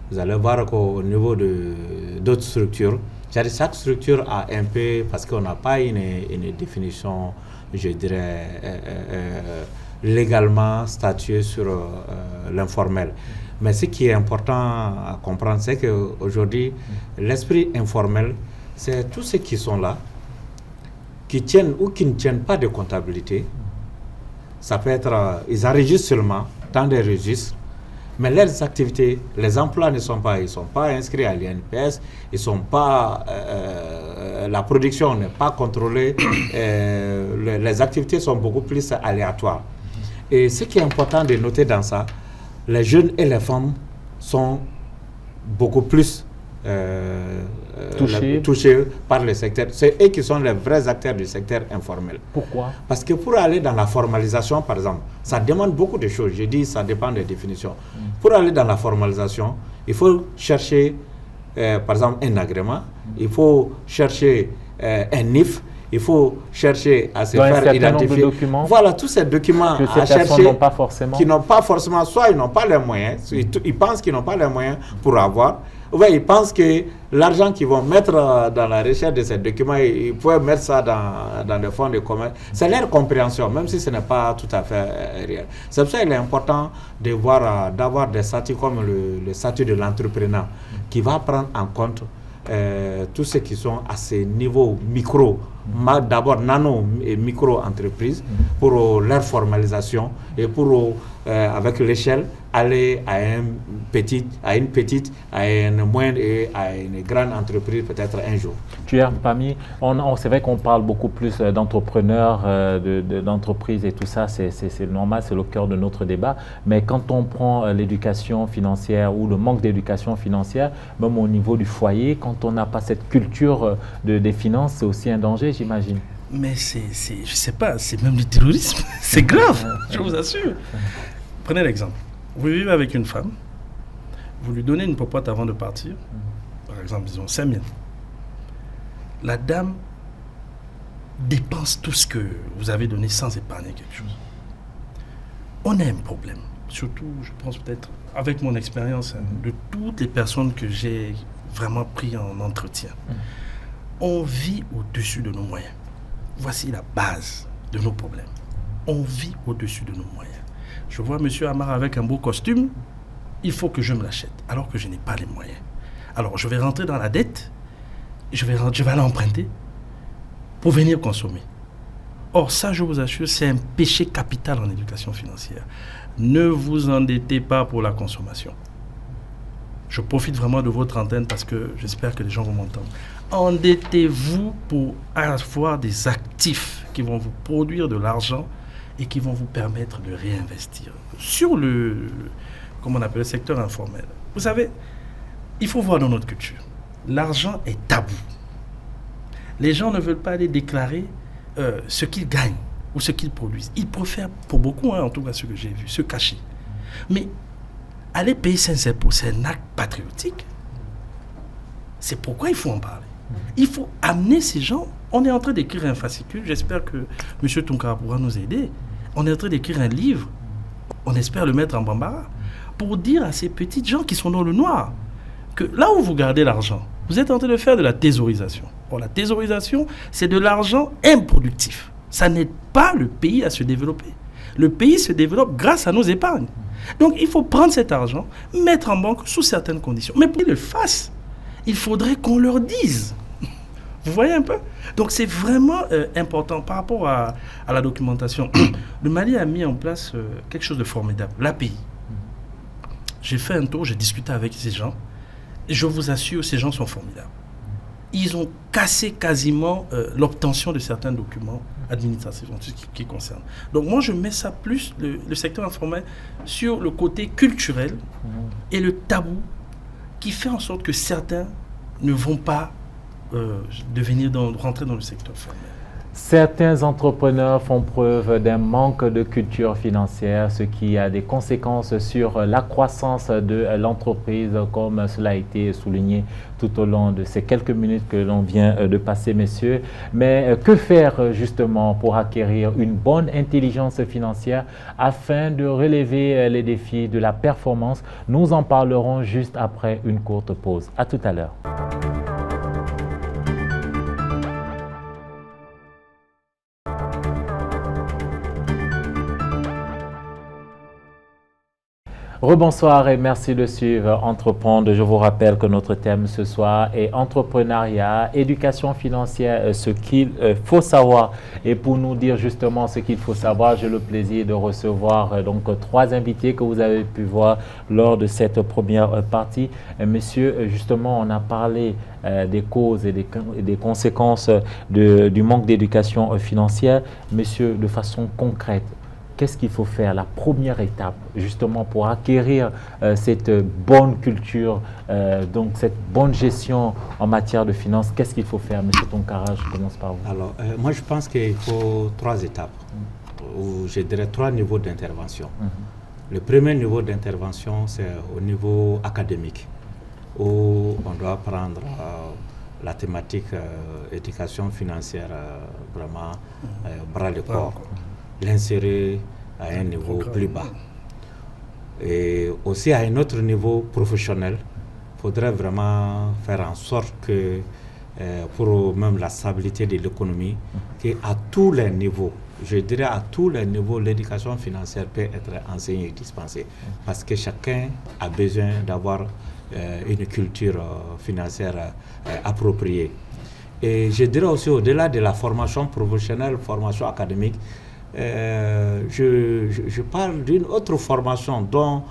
Vous allez voir qu'au niveau d'autres structures, chaque structure a un peu, parce qu'on n'a pas une définition, je dirais, légalement statuée sur l'informel. Mais ce qui est important à comprendre, c'est qu'aujourd'hui, l'esprit informel, c'est tous ceux qui sont là, qui tiennent ou qui ne tiennent pas de comptabilité. Ça peut être, ils enregistrent seulement dans des registres, mais leurs activités, les emplois ils ne sont pas inscrits à l'INPS, la production n'est pas contrôlée, les activités sont beaucoup plus aléatoires. Et ce qui est important de noter dans ça, les jeunes et les femmes sont beaucoup plus touchés par le secteur. C'est eux qui sont les vrais acteurs du secteur informel. Pourquoi? Parce que pour aller dans la formalisation, par exemple, ça demande beaucoup de choses. Je dis, ça dépend des définitions. Pour aller dans la formalisation, il faut chercher, par exemple, un agrément. Il faut chercher un NIF. Il faut chercher à se faire identifier. Voilà, tous ces documents que à chercher qui n'ont pas forcément, soit ils n'ont pas les moyens, ils pensent qu'ils n'ont pas les moyens pour avoir, ou bien ils pensent que l'argent qu'ils vont mettre dans la recherche de ces documents, ils peuvent mettre ça dans des fonds de commerce. C'est leur compréhension, même si ce n'est pas tout à fait réel. C'est pour ça qu'il est important d'avoir des statuts comme le statut de l'entrepreneur qui va prendre en compte tous ceux qui sont à ce niveau micro, d'abord nano et micro-entreprises, pour leur formalisation et pour, avec l'échelle, aller à une petite, à une moyenne et à une grande entreprise peut-être un jour. Pierre, Pami, c'est vrai qu'on parle beaucoup plus d'entrepreneurs, d'entreprises et tout ça, c'est normal, c'est le cœur de notre débat. Mais quand on prend l'éducation financière ou le manque d'éducation financière, même au niveau du foyer, quand on n'a pas cette culture des finances, c'est aussi un danger, j'imagine. Mais je sais pas, c'est même du terrorisme. C'est grave, je vous assure. Prenez l'exemple. Vous vivez avec une femme, vous lui donnez une popote avant de partir, par exemple, disons 5 000. La dame dépense tout ce que vous avez donné sans épargner quelque chose. On a un problème, surtout, je pense peut-être, avec mon expérience, de toutes les personnes que j'ai vraiment pris en entretien. On vit au-dessus de nos moyens. Voici la base de nos problèmes. On vit au-dessus de nos moyens. Je vois M. Amar avec un beau costume, il faut que je me l'achète, alors que je n'ai pas les moyens. Alors, je vais rentrer dans la dette, je vais aller emprunter pour venir consommer. Or, ça, je vous assure, c'est un péché capital en éducation financière. Ne vous endettez pas pour la consommation. Je profite vraiment de votre antenne parce que j'espère que les gens vont m'entendre. Endettez-vous pour avoir des actifs qui vont vous produire de l'argent et qui vont vous permettre de réinvestir. Sur comment on appelle, le secteur informel, vous savez, il faut voir dans notre culture, l'argent est tabou. Les gens ne veulent pas aller déclarer ce qu'ils gagnent ou ce qu'ils produisent. Ils préfèrent, pour beaucoup, en tout cas ce que j'ai vu, se cacher. Mais aller payer ses impôts, c'est un acte patriotique. C'est pourquoi il faut en parler. Il faut amener ces gens. On est en train d'écrire un fascicule. J'espère que M. Tunkara pourra nous aider. On est en train d'écrire un livre. On espère le mettre en Bambara pour dire à ces petites gens qui sont dans le noir que là où vous gardez l'argent, vous êtes en train de faire de la thésaurisation. Or, la thésaurisation, c'est de l'argent improductif. Ça n'aide pas le pays à se développer. Le pays se développe grâce à nos épargnes. Donc, il faut prendre cet argent, mettre en banque sous certaines conditions. Mais pour qu'ils le fassent, il faudrait qu'on leur dise. Vous voyez un peu? Donc, c'est vraiment important par rapport à la documentation. Le Mali a mis en place quelque chose de formidable, l'API. J'ai fait un tour, j'ai discuté avec ces gens. Et je vous assure, ces gens sont formidables. Ils ont cassé quasiment l'obtention de certains documents administratifs en tout ce qui concerne. Donc moi, je mets ça plus, le secteur informel, sur le côté culturel et le tabou qui fait en sorte que certains ne vont pas rentrer dans le secteur formel. Certains entrepreneurs font preuve d'un manque de culture financière, ce qui a des conséquences sur la croissance de l'entreprise, comme cela a été souligné tout au long de ces quelques minutes que l'on vient de passer, messieurs. Mais que faire justement pour acquérir une bonne intelligence financière afin de relever les défis de la performance? Nous en parlerons juste après une courte pause. À tout à l'heure. Rebonsoir et merci de suivre Entreprendre. Je vous rappelle que notre thème ce soir est entrepreneuriat, éducation financière, ce qu'il faut savoir. Et pour nous dire justement ce qu'il faut savoir, j'ai le plaisir de recevoir donc 3 invités que vous avez pu voir lors de cette première partie. Messieurs, justement, on a parlé des causes et des conséquences du manque d'éducation financière. Messieurs, de façon concrète, qu'est-ce qu'il faut faire, la première étape, justement, pour acquérir cette bonne culture, donc cette bonne gestion en matière de finances? Qu'est-ce qu'il faut faire? Monsieur Tonkara, je commence par vous. Alors, moi, je pense qu'il faut 3 étapes, ou je dirais 3 niveaux d'intervention. Le premier niveau d'intervention, c'est au niveau académique, où on doit prendre la thématique éducation financière vraiment bras le corps, l'insérer à un niveau plus bas. Et aussi à un autre niveau professionnel, il faudrait vraiment faire en sorte que pour même la stabilité de l'économie, qu'à tous les niveaux, je dirais à tous les niveaux, l'éducation financière peut être enseignée et dispensée. Parce que chacun a besoin d'avoir une culture financière appropriée. Et je dirais aussi, au-delà de la formation professionnelle, formation académique, je parle d'une autre formation dont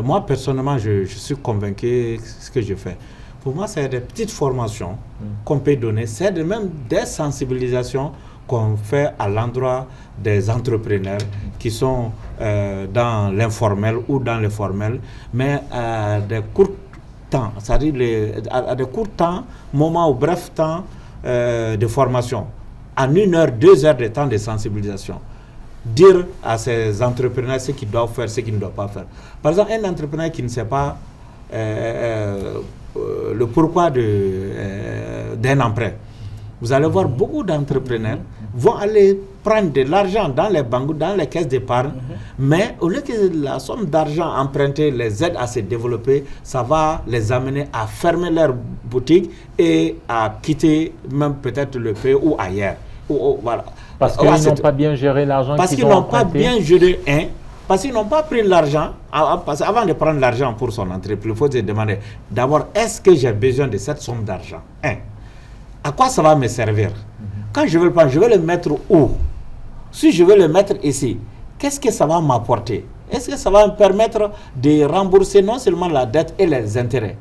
moi, personnellement, je suis convaincu ce que je fais. Pour moi, c'est des petites formations qu'on peut donner, c'est même des sensibilisations qu'on fait à l'endroit des entrepreneurs qui sont dans l'informel ou dans le formel, mais à des courts temps, c'est-à-dire à des courts temps, moments ou brefs temps de formation, en 1 heure, 2 heures de temps de sensibilisation. Dire à ces entrepreneurs ce qu'ils doivent faire, ce qu'ils ne doivent pas faire. Par exemple, un entrepreneur qui ne sait pas le pourquoi d'un emprunt, vous allez voir beaucoup d'entrepreneurs vont aller prendre de l'argent dans les banques, dans les caisses d'épargne, mais au lieu que la somme d'argent empruntée les aide à se développer, ça va les amener à fermer leur boutique et à quitter même peut-être le pays ou ailleurs. Voilà. Parce qu'ils n'ont pas bien géré l'argent qu'ils ont Parce qu'ils n'ont pas bien géré, parce qu'ils n'ont pas pris l'argent. Avant de prendre l'argent pour son entreprise, il faut se demander d'abord, est-ce que j'ai besoin de cette somme d'argent? À quoi ça va me servir? Quand je vais le prendre, je vais le mettre où? Si je veux le mettre ici, qu'est-ce que ça va m'apporter? Est-ce que ça va me permettre de rembourser non seulement la dette et les intérêts?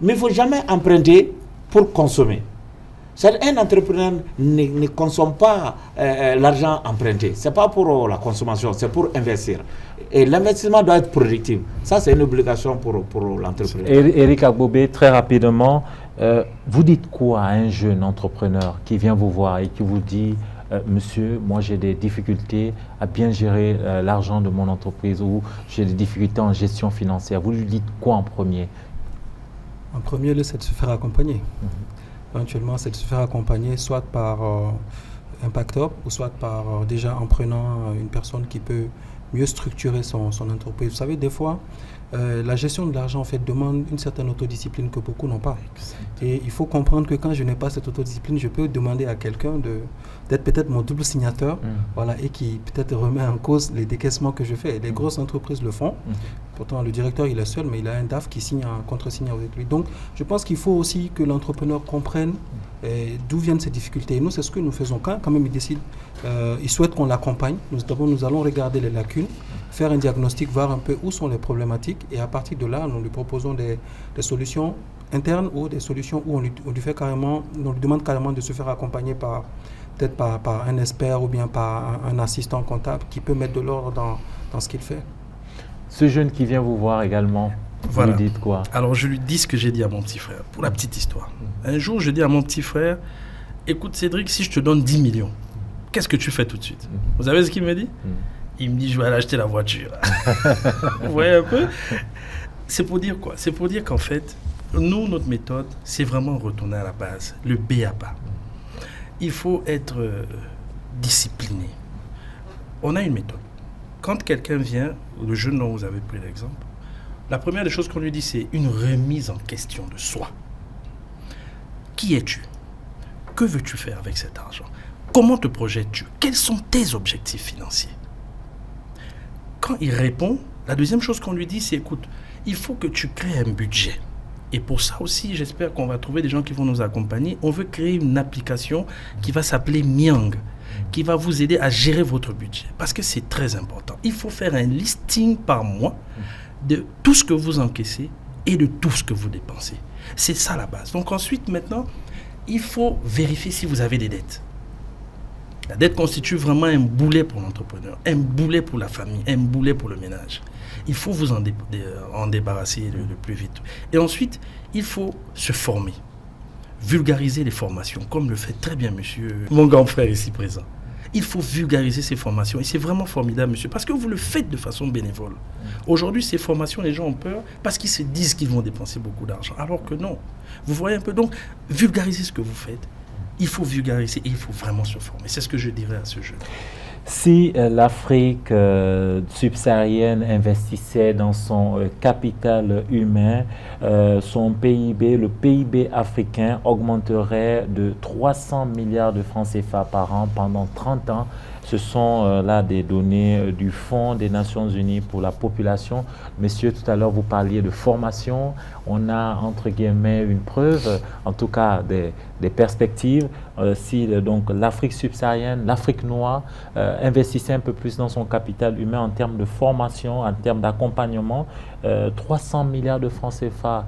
Mais il ne faut jamais emprunter pour consommer. Un entrepreneur ne consomme pas l'argent emprunté. Ce n'est pas pour la consommation, c'est pour investir. Et l'investissement doit être productif. Ça, c'est une obligation pour l'entrepreneur. Éric Agbobé, très rapidement, vous dites quoi à un jeune entrepreneur qui vient vous voir et qui vous dit monsieur, moi j'ai des difficultés à bien gérer l'argent de mon entreprise ou j'ai des difficultés en gestion financière. Vous lui dites quoi en premier? En premier lieu, c'est de se faire accompagner. Éventuellement, c'est de se faire accompagner soit par Impact Hub ou soit par déjà en prenant une personne qui peut mieux structurer son entreprise. Vous savez, des fois, la gestion de l'argent en fait demande une certaine autodiscipline que beaucoup n'ont pas. Et il faut comprendre que quand je n'ai pas cette autodiscipline, je peux demander à quelqu'un d'être peut-être mon double signateur, voilà, et qui peut-être remet en cause les décaissements que je fais. Et les grosses entreprises le font. Pourtant, le directeur, il est seul, mais il a un DAF qui signe un contre-signe avec lui. Donc, je pense qu'il faut aussi que l'entrepreneur comprenne d'où viennent ces difficultés. Et nous, c'est ce que nous faisons. Quand même il décide, il souhaite qu'on l'accompagne. Nous allons regarder les lacunes, faire un diagnostic, voir un peu où sont les problématiques. Et à partir de là, nous lui proposons des solutions internes ou des solutions où on lui demande carrément de se faire accompagner peut-être par un expert ou bien par un assistant comptable qui peut mettre de l'ordre dans ce qu'il fait. Ce jeune qui vient vous voir également, vous lui dites quoi? Alors je lui dis ce que j'ai dit à mon petit frère, pour la petite histoire. Un jour, je dis à mon petit frère, écoute Cédric, si je te donne 10 millions, qu'est-ce que tu fais tout de suite? Vous savez ce qu'il me dit? Il me dit, je vais aller acheter la voiture. Vous voyez un peu? C'est pour dire quoi? C'est pour dire qu'en fait, nous, notre méthode, c'est vraiment retourner à la base, le B à bas. Il faut être discipliné. On a une méthode. Quand quelqu'un vient, le jeune dont vous avez pris l'exemple, la première des choses qu'on lui dit, c'est une remise en question de soi. Qui es-tu? Que veux-tu faire avec cet argent? Comment te projettes-tu? Quels sont tes objectifs financiers? Quand il répond, la deuxième chose qu'on lui dit, c'est écoute, il faut que tu crées un budget. Et pour ça aussi, j'espère qu'on va trouver des gens qui vont nous accompagner. On veut créer une application qui va s'appeler Myang, qui va vous aider à gérer votre budget. Parce que c'est très important. Il faut faire un listing par mois de tout ce que vous encaissez et de tout ce que vous dépensez. C'est ça la base. Donc ensuite, maintenant, il faut vérifier si vous avez des dettes. La dette constitue vraiment un boulet pour l'entrepreneur, un boulet pour la famille, un boulet pour le ménage. Il faut vous en débarrasser le plus vite. Et ensuite, il faut se former, vulgariser les formations, comme le fait très bien mon grand frère ici présent. Il faut vulgariser ces formations. Et c'est vraiment formidable, monsieur, parce que vous le faites de façon bénévole. Aujourd'hui, ces formations, les gens ont peur parce qu'ils se disent qu'ils vont dépenser beaucoup d'argent. Alors que non. Vous voyez un peu. Donc, vulgarisez ce que vous faites. Il faut vulgariser et il faut vraiment se former. C'est ce que je dirais à ce jeune. Si l'Afrique subsaharienne investissait dans son capital humain, son PIB, le PIB africain augmenterait de 300 milliards de francs CFA par an pendant 30 ans. Ce sont là des données du Fonds des Nations Unies pour la population. Messieurs, tout à l'heure, vous parliez de formation. On a, entre guillemets, une preuve, en tout cas des perspectives. Si donc l'Afrique subsaharienne, l'Afrique noire investissait un peu plus dans son capital humain en termes de formation, en termes d'accompagnement, 300 milliards de francs CFA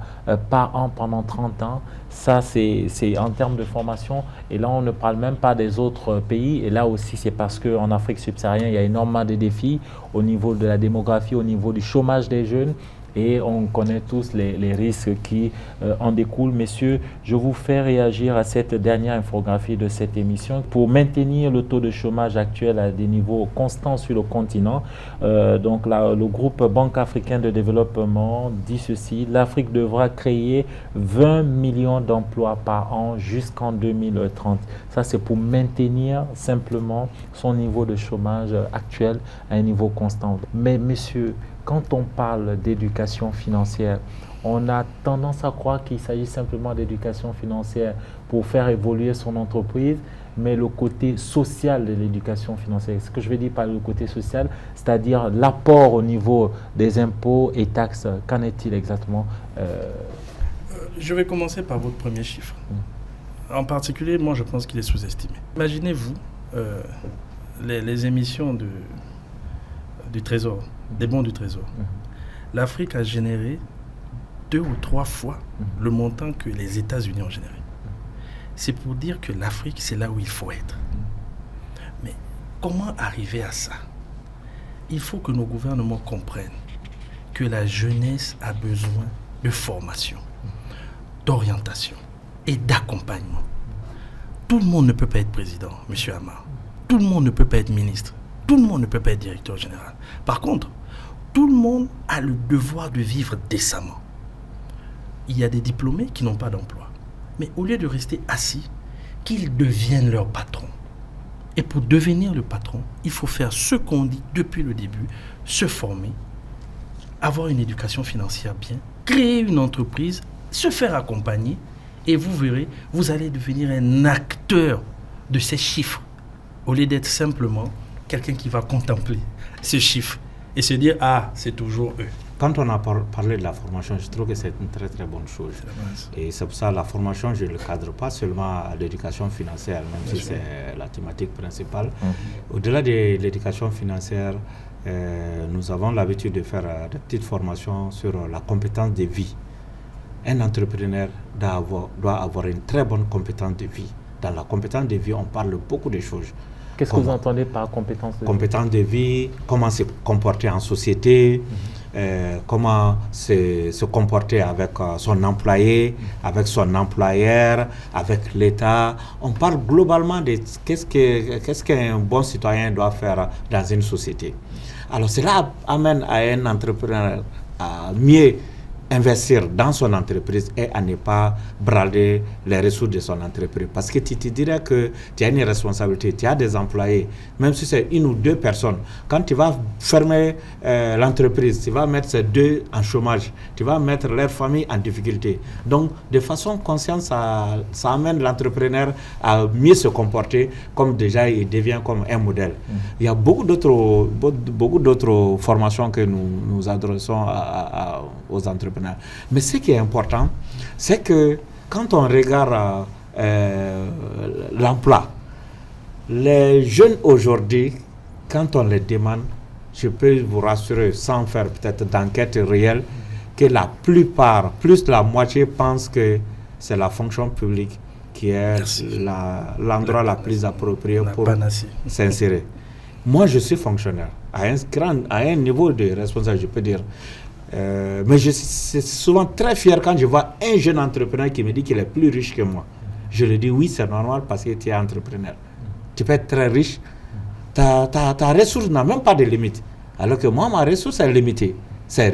par an pendant 30 ans, ça c'est en termes de formation. Et là, on ne parle même pas des autres pays. Et là aussi, c'est parce qu'en Afrique subsaharienne, il y a énormément de défis au niveau de la démographie, au niveau du chômage des jeunes. Et on connaît tous les risques qui en découlent. Messieurs, je vous fais réagir à cette dernière infographie de cette émission. Pour maintenir le taux de chômage actuel à des niveaux constants sur le continent, donc là, le groupe Banque africaine de développement dit ceci: l'Afrique devra créer 20 millions d'emplois par an jusqu'en 2030. Ça, c'est pour maintenir simplement son niveau de chômage actuel à un niveau constant. Mais messieurs, quand on parle d'éducation financière, on a tendance à croire qu'il s'agit simplement d'éducation financière pour faire évoluer son entreprise, mais le côté social de l'éducation financière, ce que je veux dire par le côté social, c'est-à-dire l'apport au niveau des impôts et taxes, qu'en est-il exactement? Je vais commencer par votre premier chiffre. En particulier, moi je pense qu'il est sous-estimé. Imaginez-vous les émissions du Trésor, des bons du Trésor. L'Afrique a généré 2 ou 3 fois le montant que les États-Unis ont généré. C'est pour dire que l'Afrique, c'est là où il faut être. Mais comment arriver à ça? Il faut que nos gouvernements comprennent que la jeunesse a besoin de formation, d'orientation et d'accompagnement. Tout le monde ne peut pas être président, M. Amar. Tout le monde ne peut pas être ministre. Tout le monde ne peut pas être directeur général. Par contre, tout le monde a le devoir de vivre décemment. Il y a des diplômés qui n'ont pas d'emploi. Mais au lieu de rester assis, qu'ils deviennent leur patron. Et pour devenir le patron, il faut faire ce qu'on dit depuis le début, se former, avoir une éducation financière bien, créer une entreprise, se faire accompagner, et vous verrez, vous allez devenir un acteur de ces chiffres, au lieu d'être simplement quelqu'un qui va contempler ces chiffres et se dire « Ah, c'est toujours eux ». Quand on a parlé de la formation, je trouve que c'est une très très bonne chose. Et c'est pour ça que la formation, je ne le cadre pas seulement à l'éducation financière, même si c'est la thématique principale. Au-delà de l'éducation financière, nous avons l'habitude de faire des petites formations sur la compétence de vie. Un entrepreneur doit avoir une très bonne compétence de vie. Dans la compétence de vie, on parle beaucoup de choses. Qu'est-ce que vous entendez par compétence de vie? Compétence de vie, comment se comporter en société, comment se comporter avec son employé, avec son employeur, avec l'État. On parle globalement de qu'est-ce qu'un bon citoyen doit faire dans une société. Alors cela amène à un entrepreneur à mieux investir dans son entreprise et à ne pas brader les ressources de son entreprise. Parce que tu te dirais que tu as une responsabilité, tu as des employés, même si c'est 1 ou 2 personnes. Quand tu vas fermer l'entreprise, tu vas mettre ces 2 en chômage, tu vas mettre leur famille en difficulté. Donc, de façon consciente, ça amène l'entrepreneur à mieux se comporter, comme déjà il devient comme un modèle. Il y a beaucoup d'autres formations que nous adressons aux entrepreneurs. Mais ce qui est important, c'est que quand on regarde l'emploi, les jeunes aujourd'hui, quand on les demande, je peux vous rassurer, sans faire peut-être d'enquête réelle, que la plupart, plus de la moitié, pensent que c'est la fonction publique qui est l'endroit la plus approprié pour s'insérer. Moi, je suis fonctionnaire à un niveau de responsabilité, je peux dire. Mais je suis souvent très fier quand je vois un jeune entrepreneur qui me dit qu'il est plus riche que moi. Je lui dis oui, c'est normal parce que tu es entrepreneur. Tu peux être très riche. Ta ressource n'a même pas de limite. Alors que moi, ma ressource est limitée. C'est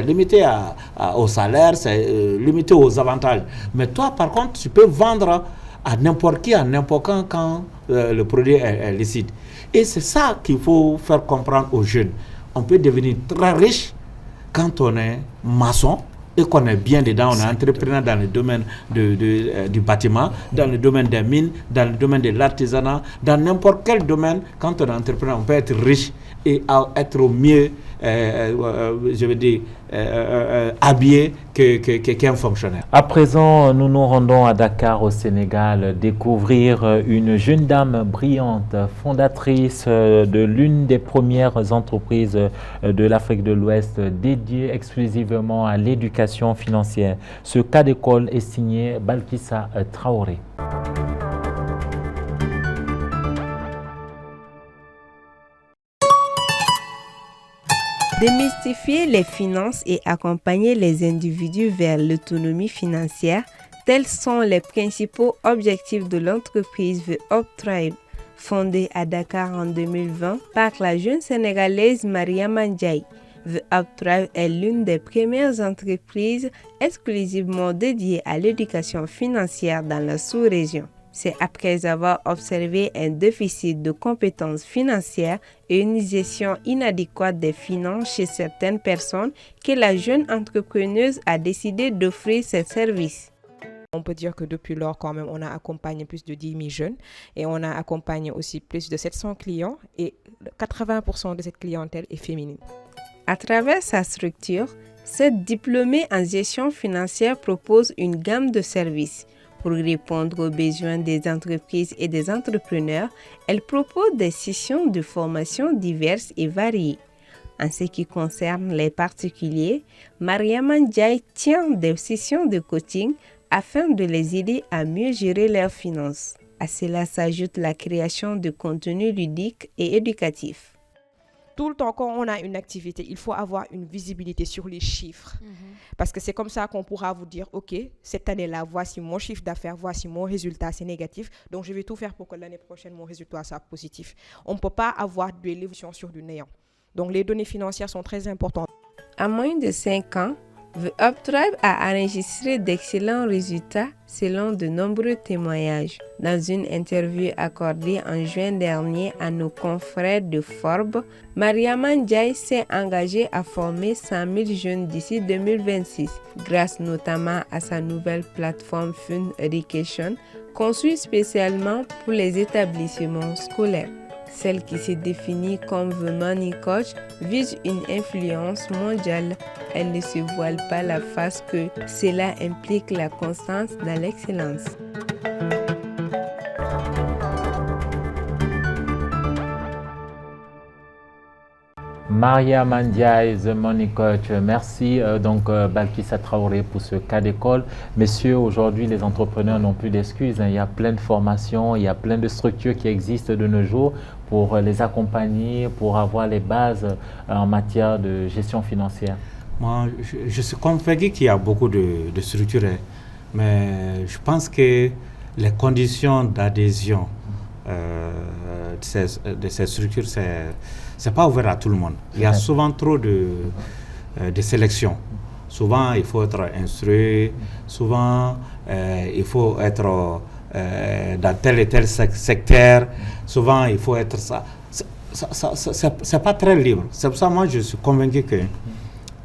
limité au salaire, c'est limité aux avantages. Mais toi, par contre, tu peux vendre à n'importe qui, à n'importe quand le produit est licite. Et c'est ça qu'il faut faire comprendre aux jeunes. On peut devenir très riche quand on est maçon et qu'on est bien dedans, on est entrepreneur dans le domaine du bâtiment, dans le domaine des mines, dans le domaine de l'artisanat, dans n'importe quel domaine. Quand on est entrepreneur, on peut être riche et être au mieux, je veux dire, habillé qu'un fonctionnaire. À présent, nous nous rendons à Dakar, au Sénégal, découvrir une jeune dame brillante, fondatrice de l'une des premières entreprises de l'Afrique de l'Ouest dédiée exclusivement à l'éducation financière. Ce cas d'école est signé Balkissa Traoré. Démystifier les finances et accompagner les individus vers l'autonomie financière, tels sont les principaux objectifs de l'entreprise The Uptribe, fondée à Dakar en 2020 par la jeune Sénégalaise Mariama Ndiaye. The Uptribe est l'une des premières entreprises exclusivement dédiées à l'éducation financière dans la sous-région. C'est après avoir observé un déficit de compétences financières et une gestion inadéquate des finances chez certaines personnes que la jeune entrepreneuse a décidé d'offrir ses services. On peut dire que depuis lors, quand même, on a accompagné plus de 10 000 jeunes et on a accompagné aussi plus de 700 clients et 80% de cette clientèle est féminine. À travers sa structure, cette diplômée en gestion financière propose une gamme de services. Pour répondre aux besoins des entreprises et des entrepreneurs, elle propose des sessions de formation diverses et variées. En ce qui concerne les particuliers, Mariama Ndiaye tient des sessions de coaching afin de les aider à mieux gérer leurs finances. À cela s'ajoute la création de contenus ludiques et éducatifs. Tout le temps, quand on a une activité, il faut avoir une visibilité sur les chiffres. Parce que c'est comme ça qu'on pourra vous dire, OK, cette année-là, voici mon chiffre d'affaires, voici mon résultat, c'est négatif. Donc, je vais tout faire pour que l'année prochaine, mon résultat soit positif. On ne peut pas avoir de l'évolution sur du néant. Donc, les données financières sont très importantes. À moins de 5 ans, The Uptribe a enregistré d'excellents résultats selon de nombreux témoignages. Dans une interview accordée en juin dernier à nos confrères de Forbes, Mariama Ndiaye s'est engagée à former 100 000 jeunes d'ici 2026, grâce notamment à sa nouvelle plateforme Fund Education, conçue spécialement pour les établissements scolaires. Celle qui se définit comme The Money Coach vise une influence mondiale. Elle ne se voile pas la face que cela implique la constance dans l'excellence. Mariama Ndiaye, The Money Coach, merci Balkissa Traoré pour ce cas d'école. Messieurs, aujourd'hui les entrepreneurs n'ont plus d'excuses, Il y a plein de formations, il y a plein de structures qui existent de nos jours pour les accompagner, pour avoir les bases en matière de gestion financière. Moi, je suis convaincu qu'il y a beaucoup de structures, mais je pense que les conditions d'adhésion de ces structures, c'est pas ouvert à tout le monde. Il y a souvent trop de sélection. Souvent, il faut être instruit. Souvent, il faut être dans tel et tel secteur. Souvent, il faut être ça. C'est pas très libre. C'est pour ça que moi, je suis convaincu que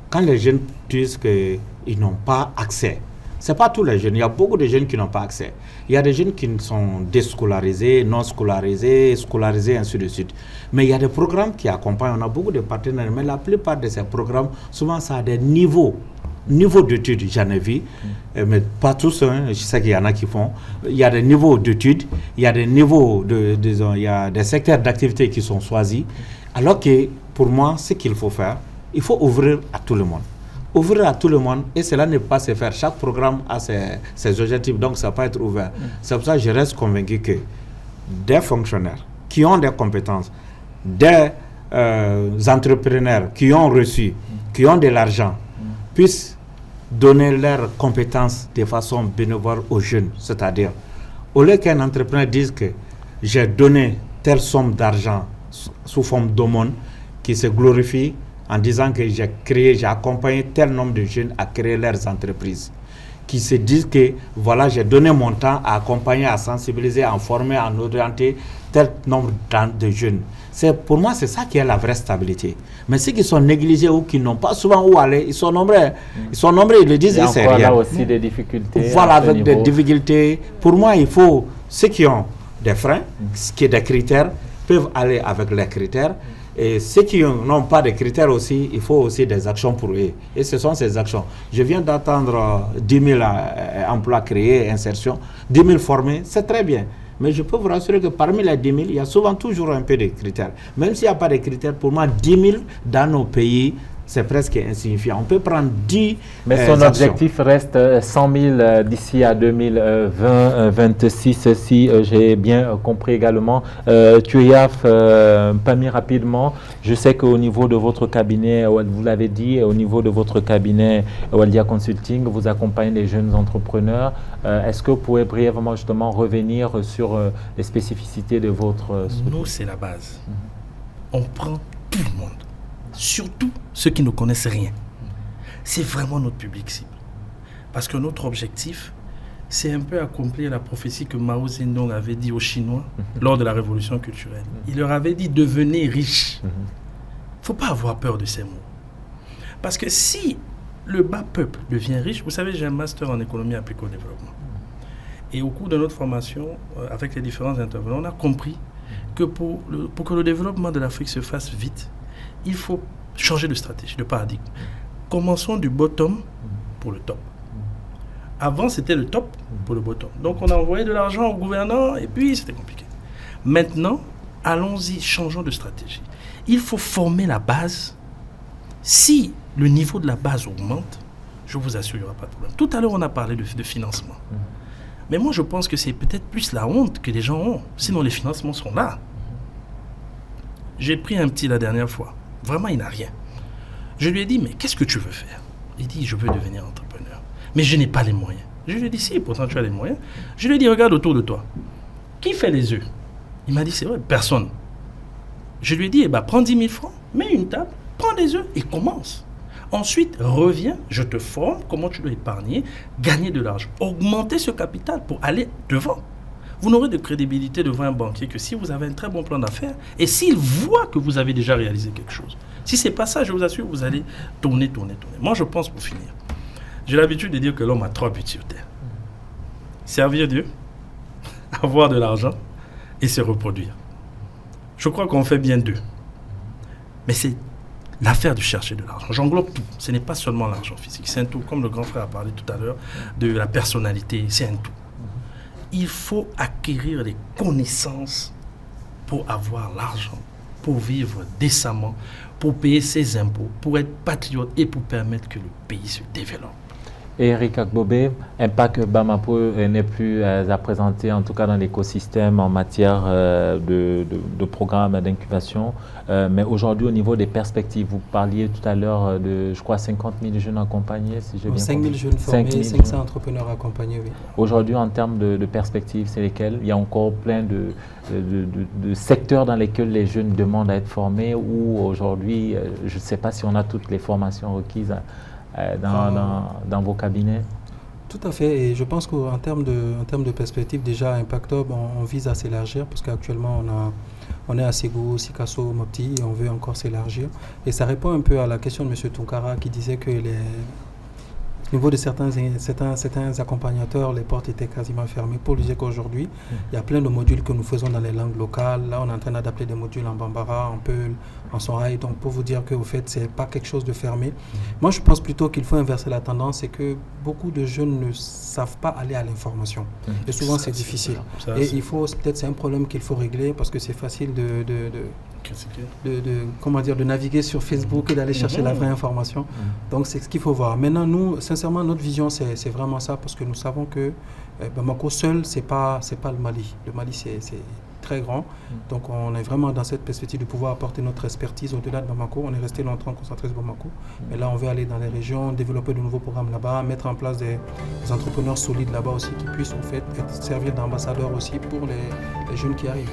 quand les jeunes disent qu'ils n'ont pas accès, ce n'est pas tous les jeunes. Il y a beaucoup de jeunes qui n'ont pas accès. Il y a des jeunes qui sont déscolarisés, non scolarisés, scolarisés, ainsi de suite. Mais il y a des programmes qui accompagnent. On a beaucoup de partenaires, mais la plupart de ces programmes, souvent, ça a des niveaux d'études, j'en ai vu, mais pas tous, je sais qu'il y en a qui font. Il y a des niveaux d'études, il y a des niveaux, il y a des secteurs d'activité qui sont choisis. Alors que, pour moi, ce qu'il faut faire, il faut ouvrir à tout le monde. ouvrir à tout le monde, et cela ne peut pas se faire. Chaque programme a ses objectifs, donc ça ne peut pas être ouvert. C'est pour ça que je reste convaincu que des fonctionnaires qui ont des compétences, des entrepreneurs qui ont reçu, qui ont de l'argent, puissent donner leurs compétences de façon bénévole aux jeunes. C'est-à-dire, au lieu qu'un entrepreneur dise que j'ai donné telle somme d'argent sous forme d'aumône, qui se glorifie en disant que j'ai accompagné tel nombre de jeunes à créer leurs entreprises, qui se disent que voilà, j'ai donné mon temps à accompagner, à sensibiliser, à former, à orienter tel nombre de jeunes. Pour moi, c'est ça qui est la vraie stabilité. Mais ceux qui sont négligés ou qui n'ont pas souvent où aller, ils sont nombreux. Ils le disent, c'est rien. Il y a encore là aussi des difficultés. Voilà, avec des difficultés. Pour moi, il faut, ceux qui ont des freins, qui ont des critères, peuvent aller avec les critères. Et ceux qui n'ont pas de critères aussi, il faut aussi des actions pour eux. Et ce sont ces actions. Je viens d'attendre 10 000 emplois créés, insertion, 10 000 formés, c'est très bien. Mais je peux vous rassurer que parmi les 10 000, il y a souvent toujours un peu de critères. Même s'il n'y a pas de critères, pour moi, 10 000 dans nos pays, c'est presque insignifiant. On peut prendre 10 Mais son objectif reste 100 000 d'ici à 2026, si j'ai bien compris également. Tuyaf, Pami, rapidement, je sais qu'au niveau de votre cabinet, vous l'avez dit, au niveau de votre cabinet Waldia Consulting, vous accompagnez les jeunes entrepreneurs. Est-ce que vous pouvez brièvement justement revenir sur les spécificités de votre structure? Nous, c'est la base. On prend tout le monde. Surtout ceux qui ne connaissent rien. C'est vraiment notre public cible. Parce que notre objectif, c'est un peu accomplir la prophétie que Mao Zedong avait dit aux Chinois lors de la révolution culturelle. Il leur avait dit « devenez riches ». Il ne faut pas avoir peur de ces mots. Parce que si le bas peuple devient riche, vous savez, j'ai un master en économie appliquée au développement. Et au cours de notre formation, avec les différents intervenants, on a compris que pour que le développement de l'Afrique se fasse vite, il faut changer de stratégie, de paradigme. Commençons du bottom pour le top. Avant, c'était le top pour le bottom. Donc, on a envoyé de l'argent au gouvernant et puis c'était compliqué. Maintenant, allons-y, changeons de stratégie. Il faut former la base. Si le niveau de la base augmente, je vous assure, il n'y aura pas de problème. Tout à l'heure, on a parlé de financement. Mais moi, je pense que c'est peut-être plus la honte que les gens ont. Sinon, les financements sont là. J'ai pris un petit la dernière fois. Vraiment, il n'a rien. Je lui ai dit, mais qu'est-ce que tu veux faire? Il dit, je veux devenir entrepreneur. Mais je n'ai pas les moyens. Je lui ai dit, si, pourtant tu as les moyens. Je lui ai dit, regarde autour de toi. Qui fait les œufs? Il m'a dit, c'est vrai, personne. Je lui ai dit, prends 10 000 francs, mets une table, prends des œufs et commence. Ensuite, reviens, je te forme, comment tu dois épargner, gagner de l'argent, augmenter ce capital pour aller devant. Vous n'aurez de crédibilité devant un banquier que si vous avez un très bon plan d'affaires et s'il voit que vous avez déjà réalisé quelque chose. Si ce n'est pas ça, je vous assure, vous allez tourner. Moi, je pense, pour finir, j'ai l'habitude de dire que l'homme a 3 buts sur Terre. Servir Dieu, avoir de l'argent et se reproduire. Je crois qu'on fait bien 2. Mais c'est l'affaire de chercher de l'argent. J'englobe tout. Ce n'est pas seulement l'argent physique. C'est un tout. Comme le grand frère a parlé tout à l'heure de la personnalité, c'est un tout. Il faut acquérir les connaissances pour avoir l'argent, pour vivre décemment, pour payer ses impôts, pour être patriote et pour permettre que le pays se développe. Et Eric Akbobé, Impact Bamako n'est plus à présenter, en tout cas dans l'écosystème en matière de programmes d'incubation. Mais aujourd'hui, au niveau des perspectives, vous parliez tout à l'heure de, je crois, 50 000 jeunes accompagnés, si j'ai bien compris. 5 000 jeunes formés, 500 entrepreneurs accompagnés, oui. Aujourd'hui, en termes de perspectives, c'est lesquelles? Il y a encore plein de secteurs dans lesquels les jeunes demandent à être formés, ou aujourd'hui, je ne sais pas si on a toutes les formations requises dans vos cabinets? Tout à fait, et je pense qu'en termes de perspective, déjà Impact Hub, on vise à s'élargir, parce qu'actuellement on est à Ségou, Sikasso, Mopti, et on veut encore s'élargir. Et ça répond un peu à la question de M. Tunkara qui disait que au niveau de certains accompagnateurs, les portes étaient quasiment fermées. Pour dire qu'aujourd'hui, il y a plein de modules que nous faisons dans les langues locales. Là, on est en train d'adapter des modules en Bambara, en Peul, en Songhai. Donc, pour vous dire qu'au fait, ce n'est pas quelque chose de fermé. Moi, je pense plutôt qu'il faut inverser la tendance. C'est que beaucoup de jeunes ne savent pas aller à l'information. Et souvent, c'est difficile. Et il faut, peut-être, c'est un problème qu'il faut régler parce que c'est facile de de naviguer sur Facebook et d'aller chercher la vraie information. Donc c'est ce qu'il faut voir. Maintenant, nous, sincèrement, notre vision, c'est vraiment ça, parce que nous savons que Bamako seul, c'est pas le Mali. Le Mali, c'est très grand. Donc on est vraiment dans cette perspective de pouvoir apporter notre expertise au-delà de Bamako. On est resté longtemps concentré sur Bamako. Mais là, on veut aller dans les régions, développer de nouveaux programmes là-bas, mettre en place des entrepreneurs solides là-bas aussi qui puissent en fait servir d'ambassadeurs aussi pour les jeunes qui arrivent.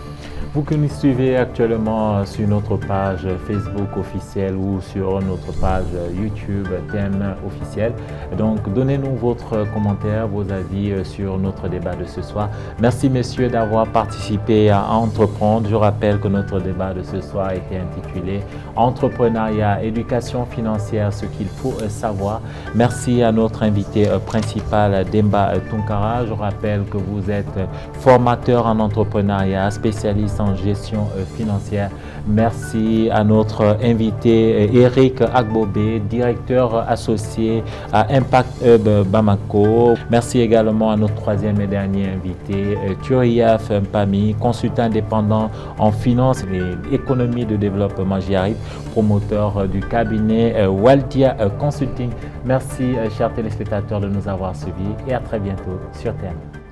Vous qui nous suivez actuellement sur notre page Facebook officielle ou sur notre page YouTube Thème officiel. Donc donnez-nous votre commentaire, vos avis sur notre débat de ce soir. Merci messieurs d'avoir participé à Entreprendre. Je rappelle que notre débat de ce soir était intitulé Entrepreneuriat, éducation financière, ce qu'il faut savoir. Merci à notre invité principal Demba Tunkara. Je rappelle que vous êtes formateur en entrepreneuriat, spécialiste en gestion financière. Merci à notre invité Eric Agbobé, directeur associé à Impact Hub Bamako. Merci également à notre troisième et dernier invité, Thuriaf Mpami, consultant indépendant en finance et économie de développement, j'y arrive, promoteur du cabinet Waldia Consulting. Merci chers téléspectateurs de nous avoir suivis et à très bientôt sur Thème.